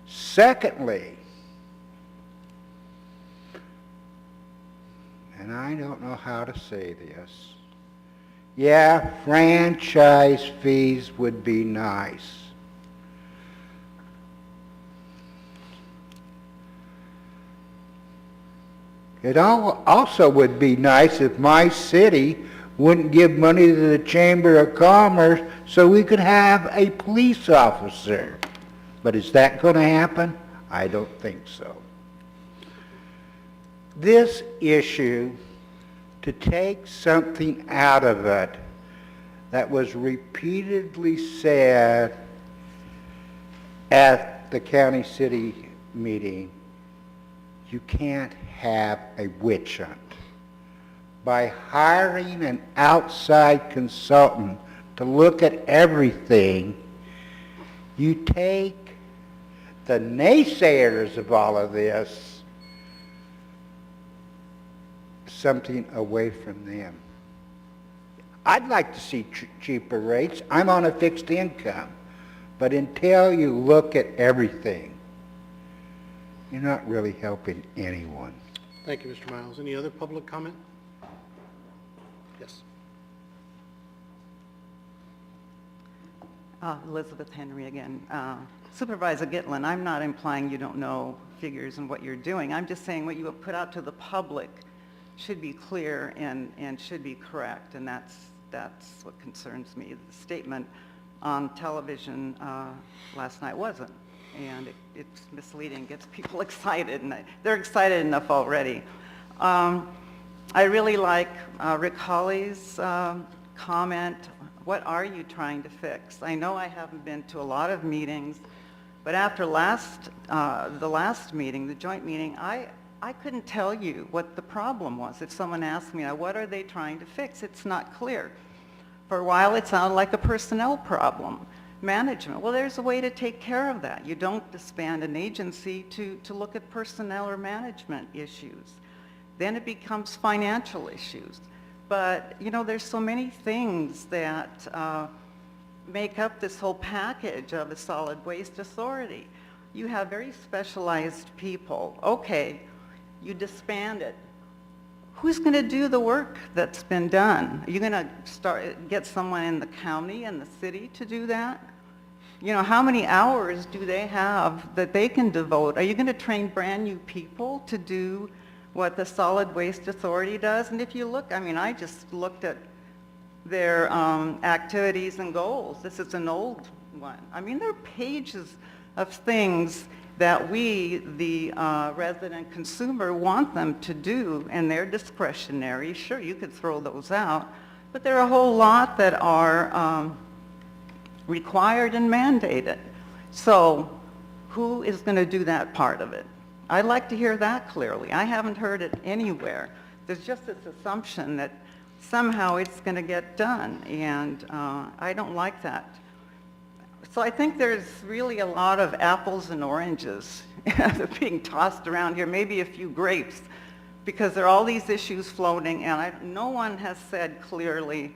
Secondly, and I don't know how to say this, yeah, franchise fees would be nice. It also would be nice if my city wouldn't give money to the Chamber of Commerce so we could have a police officer. But is that going to happen? I don't think so. This issue, to take something out of it that was repeatedly said at the county city meeting, you can't have a witch hunt. By hiring an outside consultant to look at everything, you take the naysayers of all of this, something away from them. I'd like to see cheaper rates. I'm on a fixed income. But until you look at everything, you're not really helping anyone. Thank you, Mr. Miles. Any other public comment? Yes. Elizabeth Henry again. Supervisor Gitlin, I'm not implying you don't know figures and what you're doing. I'm just saying what you have put out to the public should be clear and should be correct, and that's what concerns me. The statement on television last night wasn't, and it's misleading, gets people excited, and they're excited enough already. I really like Rick Hawley's comment What are you trying to fix? I know I haven't been to a lot of meetings, but after the last meeting, the joint meeting, I couldn't tell you what the problem was. If someone asked me, what are they trying to fix? It's not clear. For a while, it sounded like a personnel problem. Management, well, there's a way to take care of that. You don't disband an agency to look at personnel or management issues. Then it becomes financial issues. But, you know, there's so many things that make up this whole package of a solid waste authority. You have very specialized people. Okay, you disband it. Who's going to do the work that's been done? Are you going to get someone in the county and the city to do that? You know, how many hours do they have that they can devote? Are you going to train brand new people to do what the Solid Waste Authority does? And if you look, I mean, I just looked at their activities and goals. This is an old one. I mean, there are pages of things that we, the resident consumer, want them to do, and they're discretionary. Sure, you could throw those out, but there are a whole lot that are required and mandated. So who is going to do that part of it? I'd like to hear that clearly. I haven't heard it anywhere. There's just this assumption that somehow it's going to get done, and I don't like that. So I think there's really a lot of apples and oranges that are being tossed around here, maybe a few grapes, because there are all these issues floating, and no one has said clearly,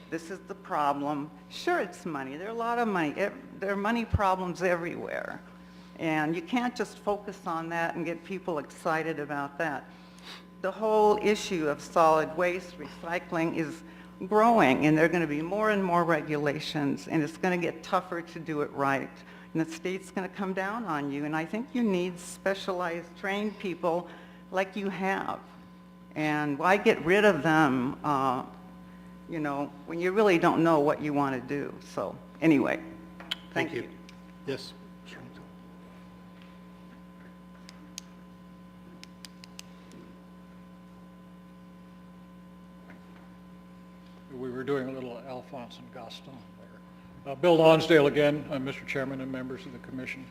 this is the problem. Sure, it's money. There are a lot of money. There are money problems everywhere, and you can't just focus on that and get people excited about that. The whole issue of solid waste recycling is growing, and there are going to be more and more regulations, and it's going to get tougher to do it right. And the state's going to come down on you, and I think you need specialized, trained people like you have. And why get rid of them, you know, when you really don't know what you want to do? So anyway, thank you. Yes. We were doing a little Alphonse and Gaston there. Bill Lonsdale again, Mr. Chairman and members of the commission.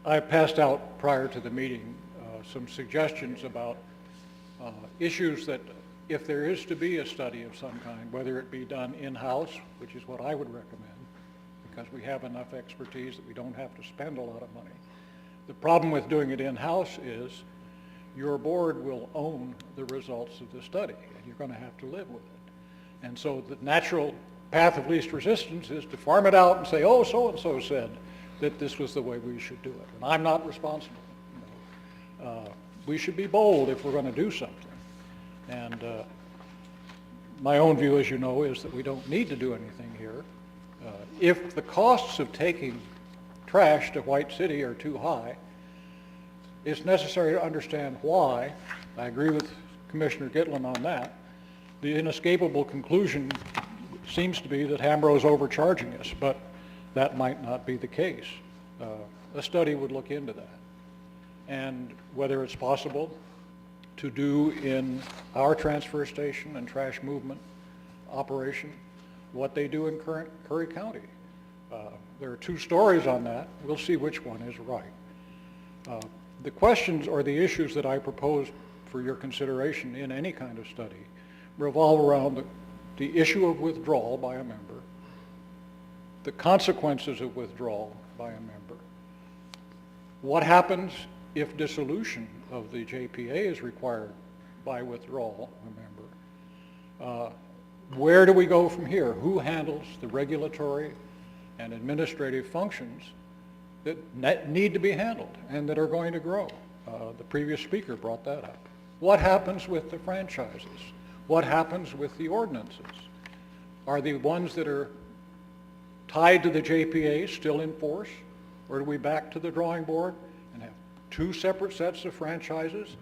I passed out prior to the meeting some suggestions about issues that if there is to be a study of some kind, whether it be done in-house, which is what I would recommend, because we have enough expertise that we don't have to spend a lot of money. The problem with doing it in-house is your board will own the results of the study, and you're going to have to live with it. And so the natural path of least resistance is to farm it out and say, oh, so-and-so said that this was the way we should do it. And I'm not responsible. You know. We should be bold if we're going to do something. And my own view, as you know, is that we don't need to do anything here. If the costs of taking trash to White City are too high, it's necessary to understand why. I agree with Commissioner Gitlin on that. The inescapable conclusion seems to be that Hambro's overcharging us, but that might not be the case. A study would look into that. And whether it's possible to do in our transfer station and trash movement operation what they do in Curry County. There are two stories on that. We'll see which one is right. The questions or the issues that I propose for your consideration in any kind of study revolve around the issue of withdrawal by a member, the consequences of withdrawal by a member, what happens if dissolution of the JPA is required by withdrawal of a member, where do we go from here? Who handles the regulatory and administrative functions that need to be handled and that are going to grow? The previous speaker brought that up. What happens with the franchises? What happens with the ordinances? Are the ones that are tied to the JPA still in force? Or do we back to the drawing board and have two separate sets of franchises,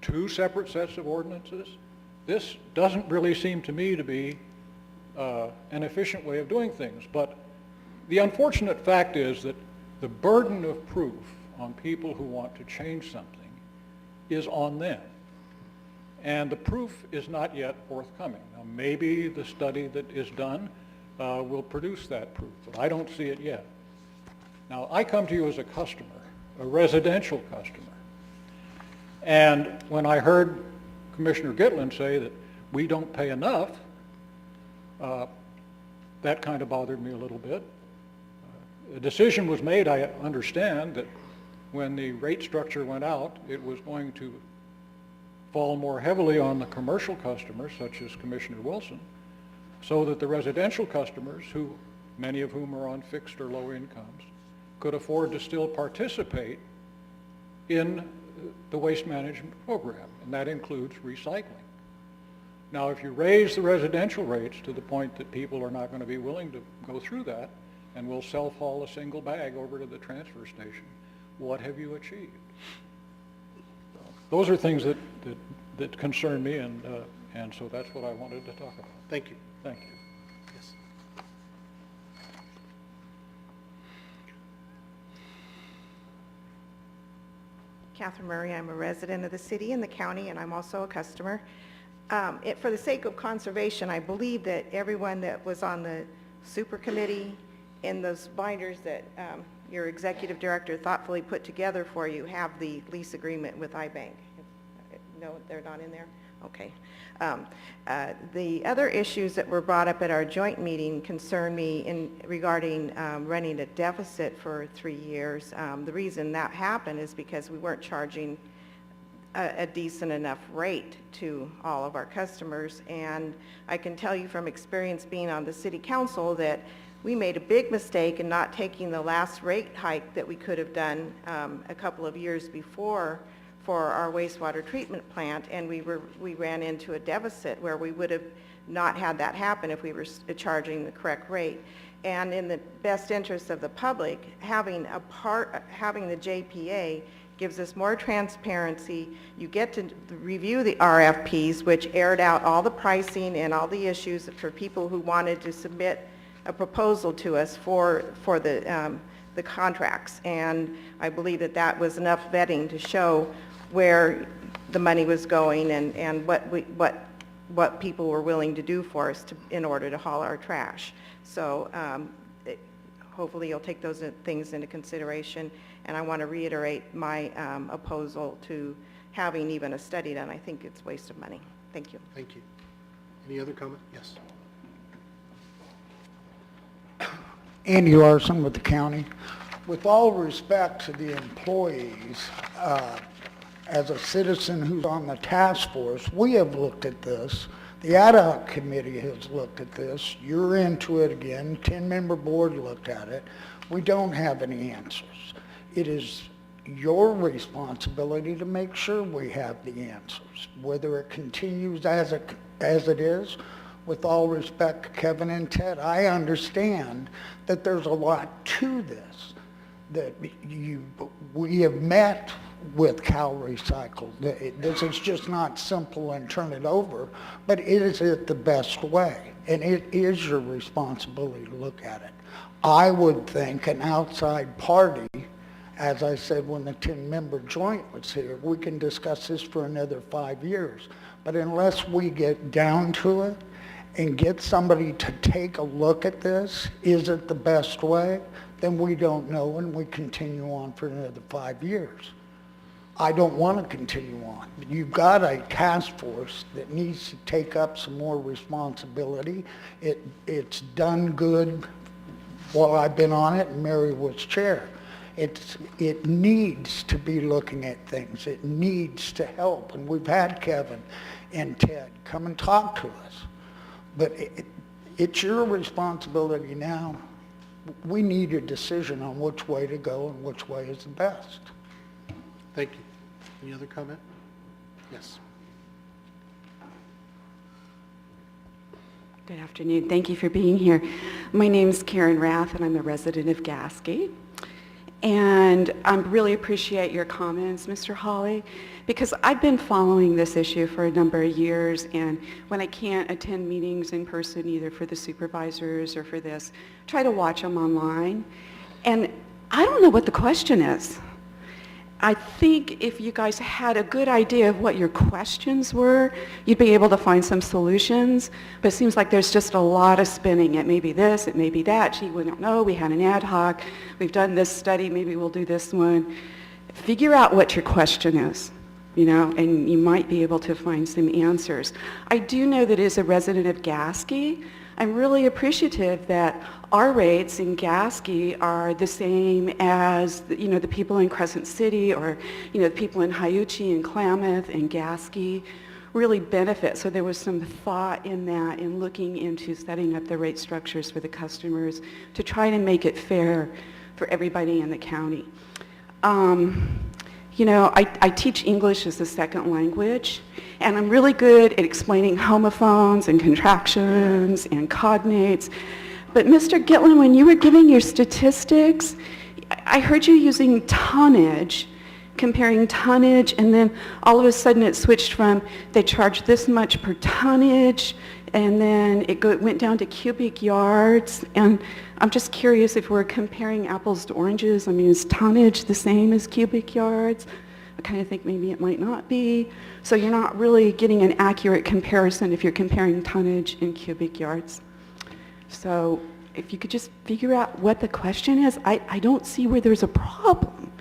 two separate sets of ordinances? This doesn't really seem to me to be an efficient way of doing things. But the unfortunate fact is that the burden of proof on people who want to change something is on them. And the proof is not yet forthcoming. Now, maybe the study that is done will produce that proof, but I don't see it yet. Now, I come to you as a customer, a residential customer. And when I heard Commissioner Gitlin say that we don't pay enough, that kind of bothered me a little bit. A decision was made, I understand, that when the rate structure went out, it was going to fall more heavily on the commercial customers, such as Commissioner Wilson, so that the residential customers, who many of whom are on fixed or low incomes, could afford to still participate in the waste management program, and that includes recycling. Now, if you raise the residential rates to the point that people are not going to be willing to go through that and will self-haul a single bag over to the transfer station, what have you achieved? So, those are things that concern me, and so that's what I wanted to talk about. Thank you. Thank you. Yes. Catherine Murray, I'm a resident of the city and the county, and I'm also a customer. For the sake of conservation, I believe that everyone that was on the super committee in those binders that your executive director thoughtfully put together for you have the lease agreement with iBank. No, they're not in there? Okay. The other issues that were brought up at our joint meeting concern me regarding running a deficit for 3 years. The reason that happened is because we weren't charging a decent enough rate to all of our customers, and I can tell you from experience being on the city council that we made a big mistake in not taking the last rate hike that we could have done a couple of years before for our wastewater treatment plant, and we ran into a deficit where we would have not had that happen if we were charging the correct rate. And in the best interest of the public, having the JPA gives us more transparency. You get to review the RFPs, which aired out all the pricing and all the issues for people who wanted to submit a proposal to us for the contracts. And I believe that that was enough vetting to show where the money was going and what people were willing to do for us in order to haul our trash. So hopefully you'll take those things into consideration. And I want to reiterate my opposal to having even a study done. I think it's a waste of money. Thank you. Thank you. Any other comment? Yes. Andy Larson with the county. With all respect to the employees, as a citizen who's on the task force, we have looked at this. The ad hoc committee has looked at this. You're into it again. 10-member board looked at it. We don't have any answers. It is your responsibility to make sure we have the answers. Whether it continues as it is, with all respect to Kevin and Ted, I understand that there's a lot to this. That we have met with Cal Recycle. This is just not simple and turn it over, but is it the best way? And it is your responsibility to look at it. I would think an outside party, as I said when the 10-member joint was here, we can discuss this for another 5 years. But unless we get down to it and get somebody to take a look at this, is it the best way? Then we don't know and we continue on for another 5 years. I don't want to continue on. You've got a task force that needs to take up some more responsibility. It's done good while I've been on it and Mary was chair. It needs to be looking at things. It needs to help. And we've had Kevin and Ted come and talk to us. But it's your responsibility now. We need a decision on which way to go and which way is the best. Thank you. Any other comment? Yes. Good afternoon. Thank you for being here. My name's Karen Rath, and I'm a resident of Gasky. And I really appreciate your comments, Mr. Hawley, because I've been following this issue for a number of years, and when I can't attend meetings in person, either for the supervisors or for this, try to watch them online. And I don't know what the question is. I think if you guys had a good idea of what your questions were, you'd be able to find some solutions. But it seems like there's just a lot of spinning. It may be this, it may be that. Gee, we don't know. We had an ad hoc. We've done this study. Maybe we'll do this one. Figure out what your question is, you know, and you might be able to find some answers. I do know that as a resident of Gasky, I'm really appreciative that our rates in Gasky are the same as, you know, the people in Crescent City or, you know, the people in Hyuchi and Klamath and Gasky really benefit. So there was some thought in that in looking into setting up the rate structures for the customers to try to make it fair for everybody in the county. You know, I teach English as a second language, and I'm really good at explaining homophones and contractions and cognates. But Mr. Gitlin, when you were giving your statistics, I heard you using tonnage, comparing tonnage, and then all of a sudden it switched from they charge this much per tonnage, and then it went down to cubic yards. And I'm just curious if we're comparing apples to oranges. I mean, is tonnage the same as cubic yards? I kind of think maybe it might not be. So you're not really getting an accurate comparison if you're comparing tonnage and cubic yards. So if you could just figure out what the question is, I don't see where there's a problem.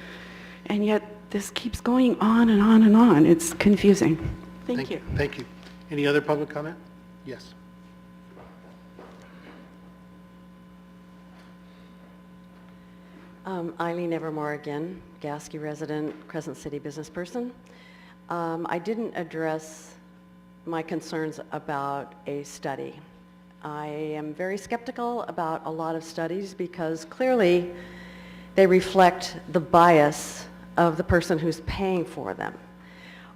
And yet this keeps going on and on and on. It's confusing. Thank you. Thank you. Any other public comment? Yes. Eileen Evermore again, Gasky resident, Crescent City business person. I didn't address my concerns about a study. I am very skeptical about a lot of studies because clearly they reflect the bias of the person who's paying for them.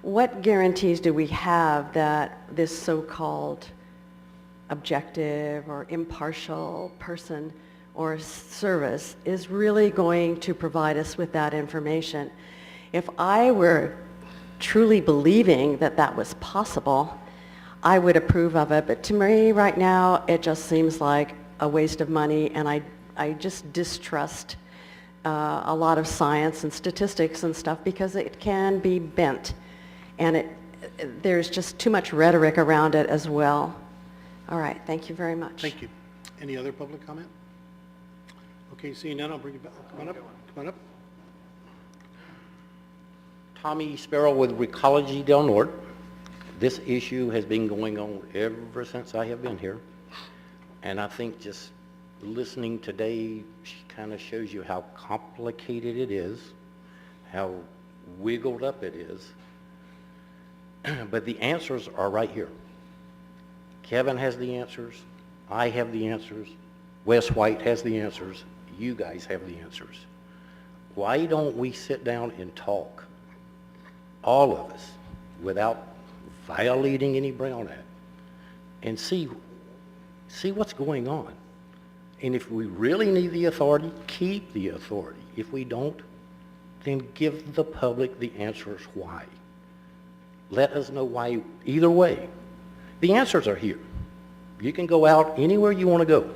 What guarantees do we have that this so-called objective or impartial person or service is really going to provide us with that information? If I were truly believing that that was possible, I would approve of it. But to me right now, it just seems like a waste of money, and I just distrust a lot of science and statistics and stuff because it can be bent, and there's just too much rhetoric around it as well. All right, thank you very much. Thank you. Any other public comment? Okay, seeing none, I'll bring it back. Come on up. Come on up. Tommy Sparrow with Recology Del Norte. This issue has been going on ever since I have been here. And I think just listening today kind of shows you how complicated it is, how wiggled up it is. But the answers are right here. Kevin has the answers. I have the answers. Wes White has the answers. You guys have the answers. Why don't we sit down and talk, all of us, without violating any Brown Act, and see what's going on? And if we really need the authority, keep the authority. If we don't, then give the public the answers why. Let us know why, either way. The answers are here. You can go out anywhere you want to go.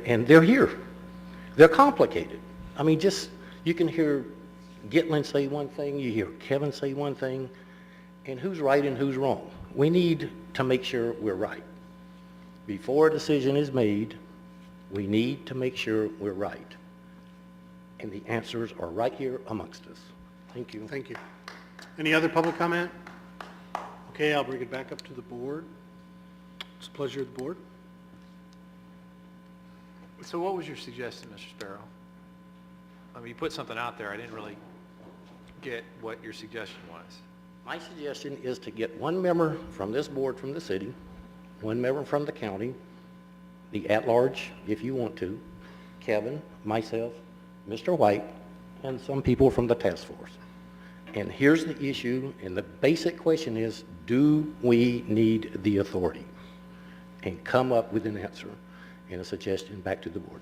And they're here. They're complicated. I mean, just, you can hear Gitlin say one thing, you hear Kevin say one thing, and who's right and who's wrong. We need to make sure we're right. Before a decision is made, we need to make sure we're right. And the answers are right here amongst us. Thank you. Thank you. Any other public comment? Okay, I'll bring it back up to the board. It's a pleasure of the board. So what was your suggestion, Mr. Sparrow? I mean, you put something out there. I didn't really get what your suggestion was. My suggestion is to get one member from this board from the city, one member from the county, the at-large, if you want to, Kevin, myself, Mr. White, and some people from the task force. And here's the issue, and the basic question is, do we need the authority? And come up with an answer and a suggestion back to the board.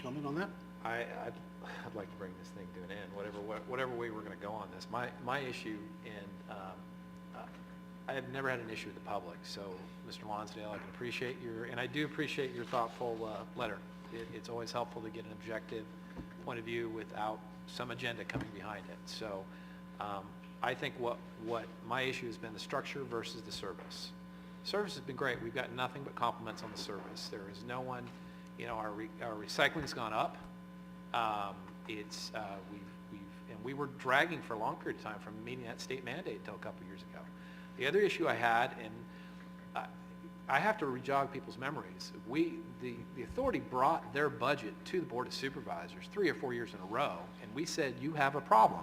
Comment on that? I'd like to bring this thing to an end, whatever way we're going to go on this. My issue, and I have never had an issue with the public, so Mr. Lonsdale, I can appreciate and I do appreciate your thoughtful letter. It's always helpful to get an objective point of view without some agenda coming behind it. So I think what my issue has been the structure versus the service. Service has been great. We've got nothing but compliments on the service. There is no one, our recycling's gone up. And we were dragging for a long period of time from meeting that state mandate until a couple years ago. The other issue I had, and I have to rejog people's memories. The authority brought their budget to the Board of Supervisors 3 or 4 years in a row, and we said, you have a problem.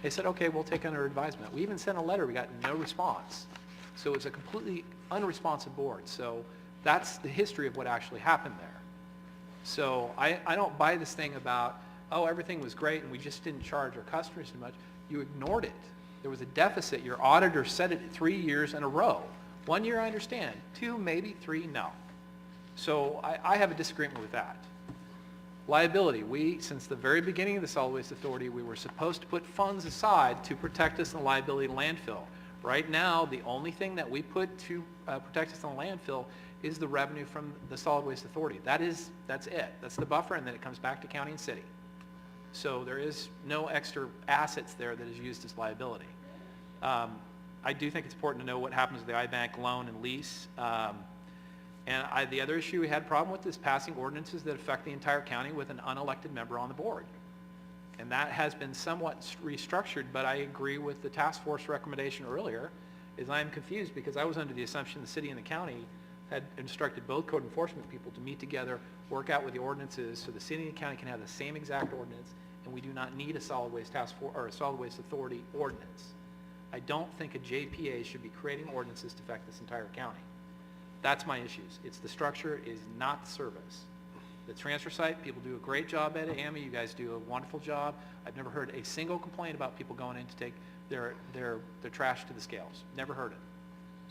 They said, okay, we'll take under advisement. We even sent a letter, we got no response. So it's a completely unresponsive board. So that's the history of what actually happened there. So I don't buy this thing about, oh, everything was great and we just didn't charge our customers too much. You ignored it. There was a deficit. Your auditor said it 3 years in a row. 1 year, I understand. 2, maybe 3, no. So I have a disagreement with that. Liability. Since the very beginning of the Solid Waste Authority, we were supposed to put funds aside to protect us in the liability of landfill. Right now, the only thing that we put to protect us in the landfill is the revenue from the Solid Waste Authority. That's it. That's the buffer, and then it comes back to county and city. So there is no extra assets there that is used as liability. I do think it's important to know what happens with the iBank loan and lease. The other issue we had a problem with is passing ordinances that affect the entire county with an unelected member on the board. And that has been somewhat restructured, but I agree with the task force recommendation earlier, is I'm confused because I was under the assumption the city and the county had instructed both code enforcement people to meet together, work out with the ordinances so the city and the county can have the same exact ordinance, and we do not need a solid waste task force or a solid waste authority ordinance. I don't think a JPA should be creating ordinances to affect this entire county. That's my issues. It's the structure, is not the service. The transfer site, people do a great job at it. AMI, you guys do a wonderful job. I've never heard a single complaint about people going in to take their trash to the scales. Never heard it.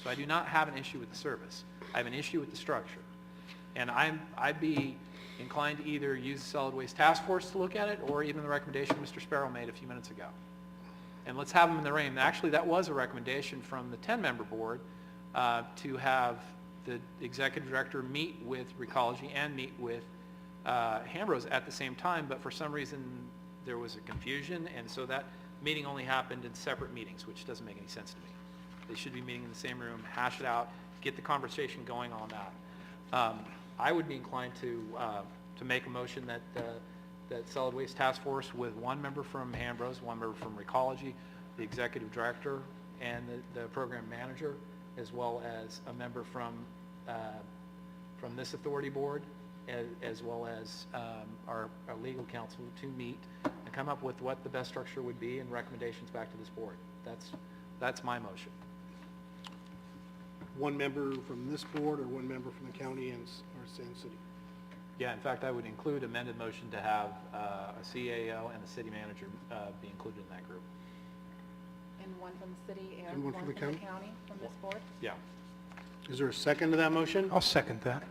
So I do not have an issue with the service. I have an issue with the structure. And I'd be inclined to either use the Solid Waste Task Force to look at it, or even the recommendation Mr. Sparrow made a few minutes ago. And let's have them in the ring. Actually, that was a recommendation from the 10-member board to have the executive director meet with Recology and meet with Hambros at the same time, but for some reason there was a confusion, and so that meeting only happened in separate meetings, which doesn't make any sense to me. They should be meeting in the same room, hash it out, get the conversation going on that. I would be inclined to make a motion that Solid Waste Task Force with 1 member from Hambros, 1 member from Recology, the executive director, and the program manager, as well as a member from this authority board, as well as our legal counsel, to meet and come up with what the best structure would be and recommendations back to this board. That's my motion. 1 member from this board or 1 member from the county or Sand City? Yeah, in fact, I would include amended motion to have a CAO and a city manager be included in that group. And 1 from the city And and one 1 from from the the county? county from this board? Yeah. Is there a second to that motion? I'll second that.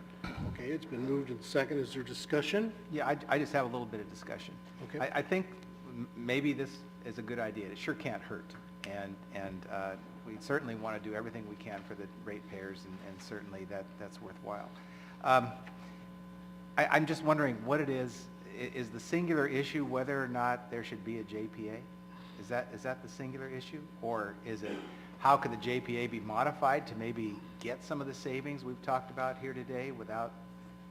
Okay, it's been moved and second. Is there discussion? Yeah, I just have a little bit of discussion. Okay. I think maybe this is a good idea. It sure can't hurt. And we certainly want to do everything we can for the ratepayers, and certainly that's worthwhile. I'm just wondering what it is the singular issue whether or not there should be a JPA? Is that the singular issue? Or is it, how could the JPA be modified to maybe get some of the savings we've talked about here today without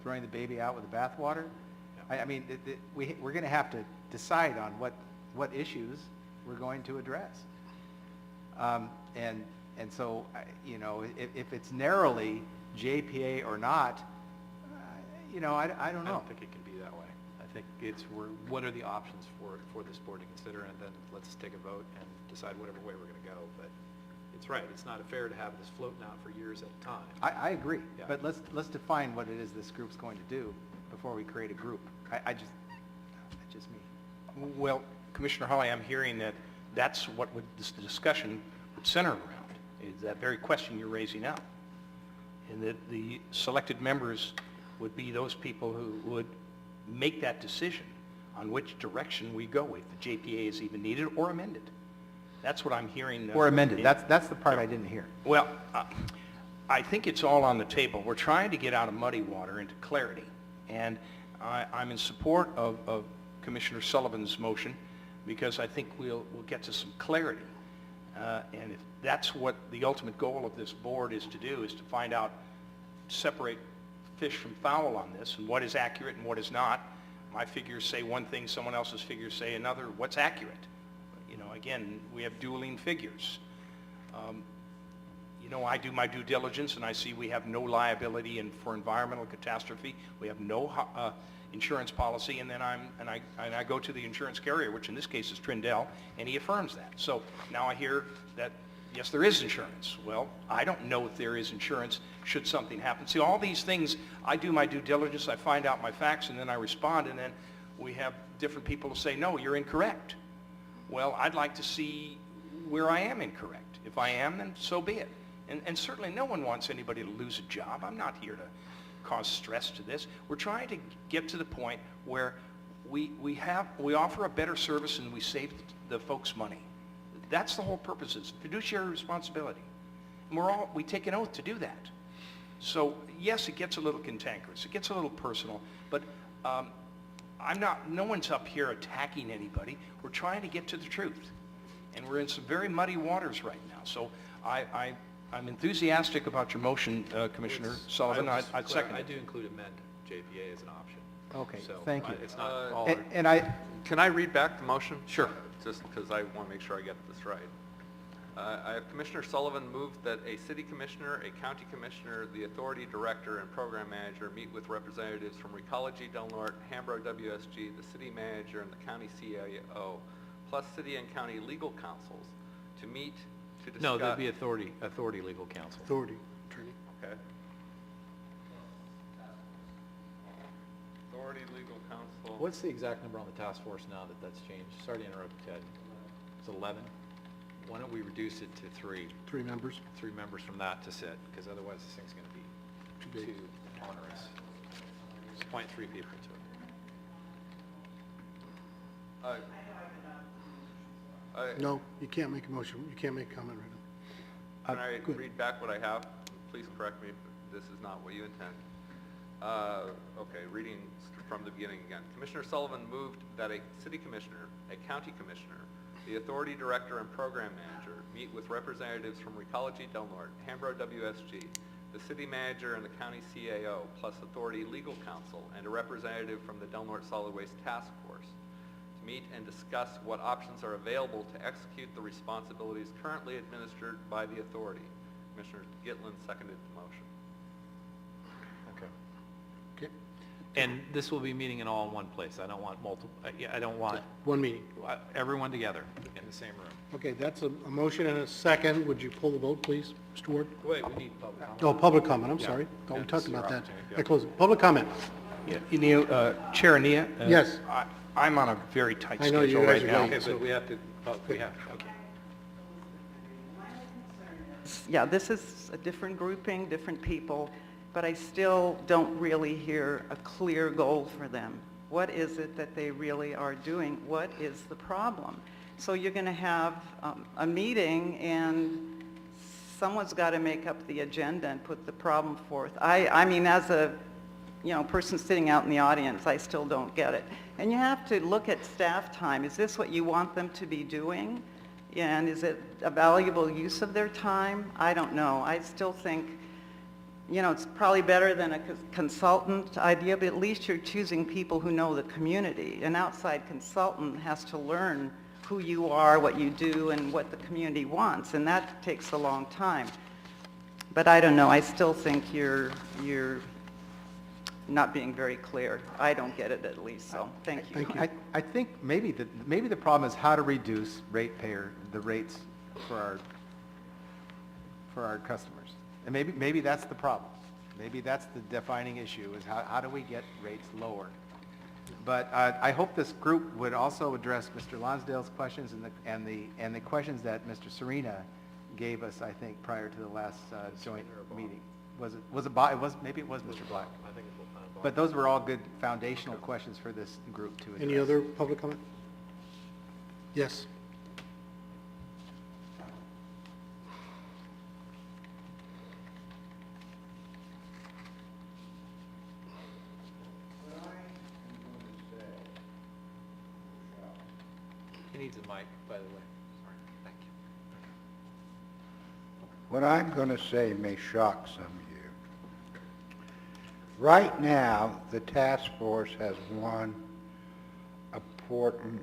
throwing the baby out with the bathwater? I mean, we're going to have to decide on what issues we're going to address. And so, if it's narrowly JPA or not, I don't know. I don't think it can be that way. I think what are the options for this board to consider, and then let's take a vote and decide whatever way we're going to go. But it's right. It's not fair to have this floating out for years at a time. I agree. Yeah. But let's define what it is this group's going to do before we create a group. That's just me. Well, Commissioner Hawley, I'm hearing that's what the discussion would center around, is that very question you're raising now. And that the selected members would be those people who would make that decision on which direction we go, if the JPA is even needed or amended. That's what I'm hearing. Or amended, that's the part I didn't hear. Well, I think it's all on the table. We're trying to get out of muddy water into clarity. And I'm in support of Commissioner Sullivan's motion because I think we'll get to some clarity. And if that's what the ultimate goal of this board is to do, is to find out, separate fish from fowl on this, and what is accurate and what is not. My figures say one thing, someone else's figures say another. What's accurate? You know, again, we have dueling figures. You know, I do my due diligence, and I see we have no liability for environmental catastrophe. We have no insurance policy, and then I go to the insurance carrier, which in this case is Trindle, and he affirms that. So now I hear that, yes, there is insurance. Well, I don't know if there is insurance should something happen. See, all these things, I do my due diligence, I find out my facts, and then I respond, and then we have different people who say, no, you're incorrect. Well, I'd like to see where I am incorrect. If I am, then so be it. And certainly no one wants anybody to lose a job. I'm not here to cause stress to this. We're trying to get to the point where we offer a better service and we save the folks money. That's the whole purpose, is fiduciary responsibility. And we take an oath to do that. So yes, it gets a little cantankerous, it gets a little personal, but no one's up here attacking anybody. We're trying to get to the truth. And we're in some very muddy waters right now. So I'm enthusiastic about your motion, Commissioner Sullivan. I'd second it. I do include amend JPA as an option. Okay, So, thank you. It's not all. Can I read back the motion? Sure. Just because I want to make sure I get this right. I have Commissioner Sullivan moved that a city commissioner, a county commissioner, the authority director, and program manager meet with representatives from Recology Del Norte, Hambro WSG, the city manager, and the county CAO, plus city and county legal counsels to meet to discuss. No, that'd be authority legal counsel. Authority, attorney. Okay. Authority legal counsel. What's the exact number on the task force now that that's changed? Sorry to interrupt, Ted. It's 11? Why don't we reduce it to 3? 3 members. 3 members from that to sit, because otherwise this thing's going to be too onerous. Just appoint 3 people to it. No, you can't make a motion, you can't make a comment right now. Can I read back what I have? Please correct me if this is not what you intend. Okay, reading from the beginning again. Commissioner Sullivan moved that a city commissioner, a county commissioner, the authority director and program manager meet with representatives from Recology Del Norte, Hambro WSG, the city manager and the county CAO, plus authority legal counsel, and a representative from the Del Norte Solid Waste Task Force to meet and discuss what options are available to execute the responsibilities currently administered by the authority. Commissioner Gitlin seconded the motion. Okay. Okay, And this will be meeting in all in one place. I don't want multiple, I don't want one meeting. everyone together in the same room. Okay, that's a motion and a second. Would you pull the vote, please, Mr. Ward? Wait, we need public comment. Oh, public comment, I'm Yeah. sorry. Thought we Yeah, talked this is about your that. opportunity. I close it. Public comment. Yeah, Chair Ania? Yes. I'm on a very tight I know you schedule guys right are now. late, Okay, but we have to, okay. Yeah, this is a different grouping, different people, but I still don't really hear a clear goal for them. What is it that they really are doing? What is the problem? So you're going to have a meeting and someone's got to make up the agenda and put the problem forth. I mean, as a person sitting out in the audience, I still don't get it. And you have to look at staff time. Is this what you want them to be doing? And is it a valuable use of their time? I don't know. I still think, it's probably better than a consultant idea, but at least you're choosing people who know the community. An outside consultant has to learn who you are, what you do, and what the community wants, and that takes a long time. But I don't know. I still think you're not being very clear. I don't get it, at least, so thank you. I think maybe the problem is how to reduce the rates for our customers. And maybe that's the problem. Maybe that's the defining issue, is how do we get rates lower? But I hope this group would also address Mr. Lonsdale's questions and the questions that Mr. Serena gave us, I think, prior to the last joint meeting. Maybe it was Mr. Black. I think it's But those were all good foundational questions for this group to address. Any other public comment? Yes. He needs a mic, by the way. Sorry, thank you. What I'm going to say may shock some of you. Right now, the task force has one important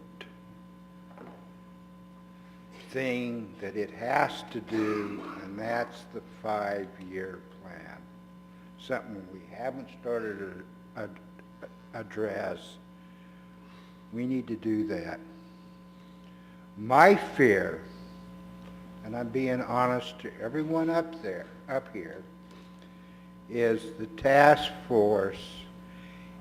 thing that it has to do, and that's the 5-year plan. Something we haven't started to address. We need to do that. My fear, and I'm being honest to everyone up here, is the task force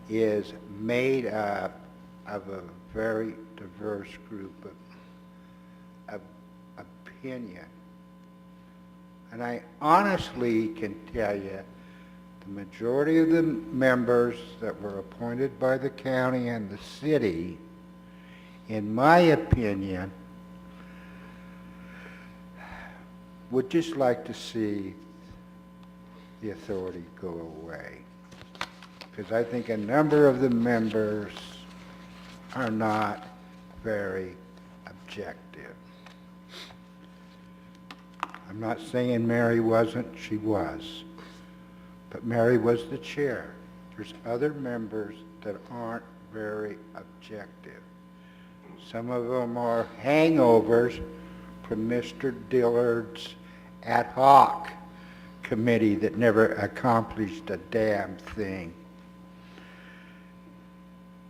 is made up of a very diverse group of opinion. And I honestly can tell you, the majority of the members that were appointed by the county and the city, in my opinion, would just like to see the authority go away. Because I think a number of the members are not very objective. I'm not saying Mary wasn't, she was. But Mary was the chair. There's other members that aren't very objective. Some of them are hangovers from Mr. Dillard's ad hoc committee that never accomplished a damn thing.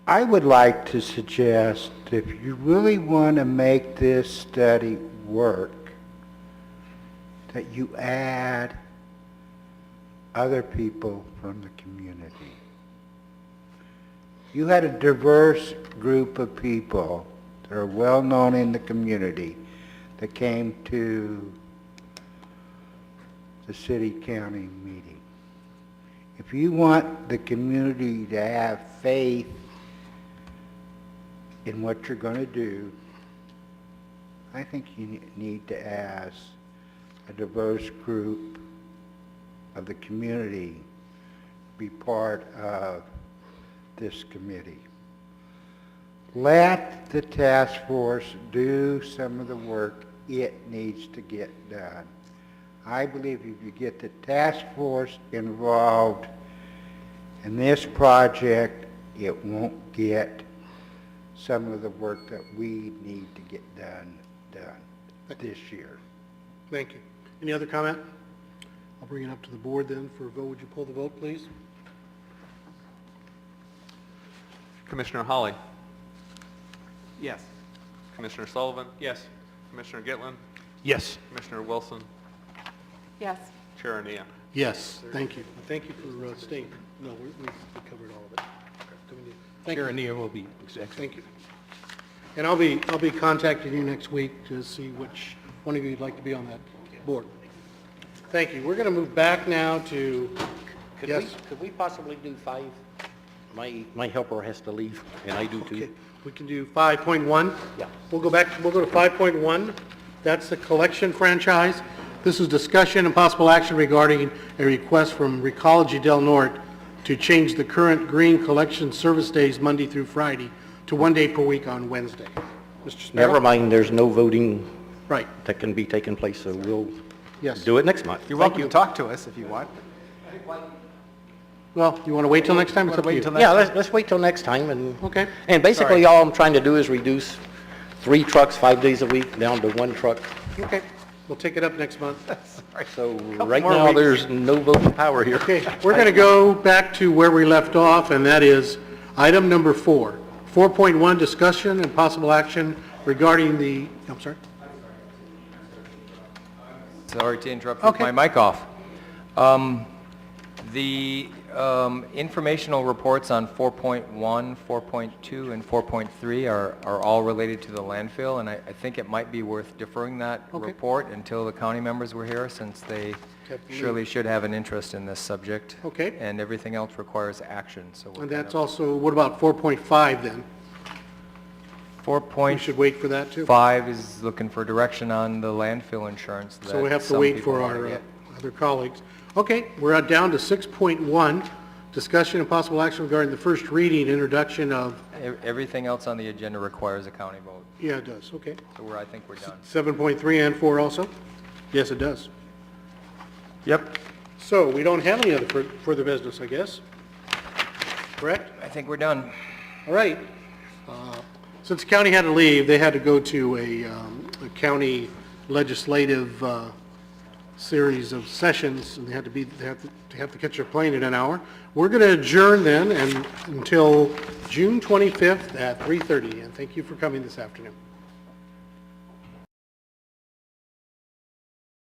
I would like to suggest if you really want to make this study work, that you add other people from the community. You had a diverse group of people that are well known in the community that came to the city-county meeting. If you want the community to have faith in what you're going to do, I think you need to ask a diverse group of the community be part of this committee. Let the task force do some of the work it needs to get done. I believe if you get the task force involved in this project, it won't get some of the work that we need to get done this year. Thank you. Any other comment? I'll bring it up to the board then for a vote. Would you pull the vote, please? Commissioner Hawley? Yes. Commissioner Sullivan? Yes. Commissioner Gitlin? Yes. Commissioner Wilson? Yes. Chair Ania? Yes, thank you. Thank you for staying. No, we covered all of it. Thank you. Chair Ania will be executive. Thank you. And I'll be contacting you next week to see which one of you would like to be on that board. Thank you. We're going to move back now to, yes. Could we possibly do 5? My helper has to leave, and I do too. Okay, we can do 5.1. Yeah. We'll go to 5.1. That's the collection franchise. This is discussion and possible action regarding a request from Recology Del Norte to change the current green collection service days Monday through Friday to 1 day per week on Wednesday. Mr. Sparrow? Never mind, there's no voting Right. that can be taken place, so we'll Yes. do it next month. You're Thank welcome to talk to us if you want. Well, you want to wait till next time? It's up to you. Yeah, let's wait till next time, and Okay. and basically all I'm trying to do is reduce 3 trucks 5 days a week down to 1 truck. Okay. We'll take it up next month. So Couple right more now, weeks. there's no voting power here. Okay, we're going to go back to where we left off, and that is item number 4. 4.1, discussion and possible action regarding the, I'm sorry? Sorry to interrupt Okay. with my mic off. The informational reports on 4.1, 4.2, and 4.3 are all related to the landfill, and I think it might be worth deferring that Okay. report until the county members were here, since they surely should have an interest in this subject. Okay. And everything else requires action, so we're And kind that's of- also, what about 4.5 then? We 4.5 should wait for that too? is looking for direction on the landfill insurance. So we that have to some wait people for wanna our get. other colleagues. Okay, we're down to 6.1, Discussion and possible action regarding the first reading, introduction of, Everything else on the agenda requires a county vote, yeah, it does, okay. so I think we're done. 7.3 and 4 also? Yes, it does. Yep. So we don't have any other further business, I guess? Correct? I think we're done. All right. Since the county had to leave, they had to go to a county legislative series of sessions, and they have to catch their plane in an hour. We're going to adjourn then and until June 25th at 3:30, and thank you for coming this afternoon.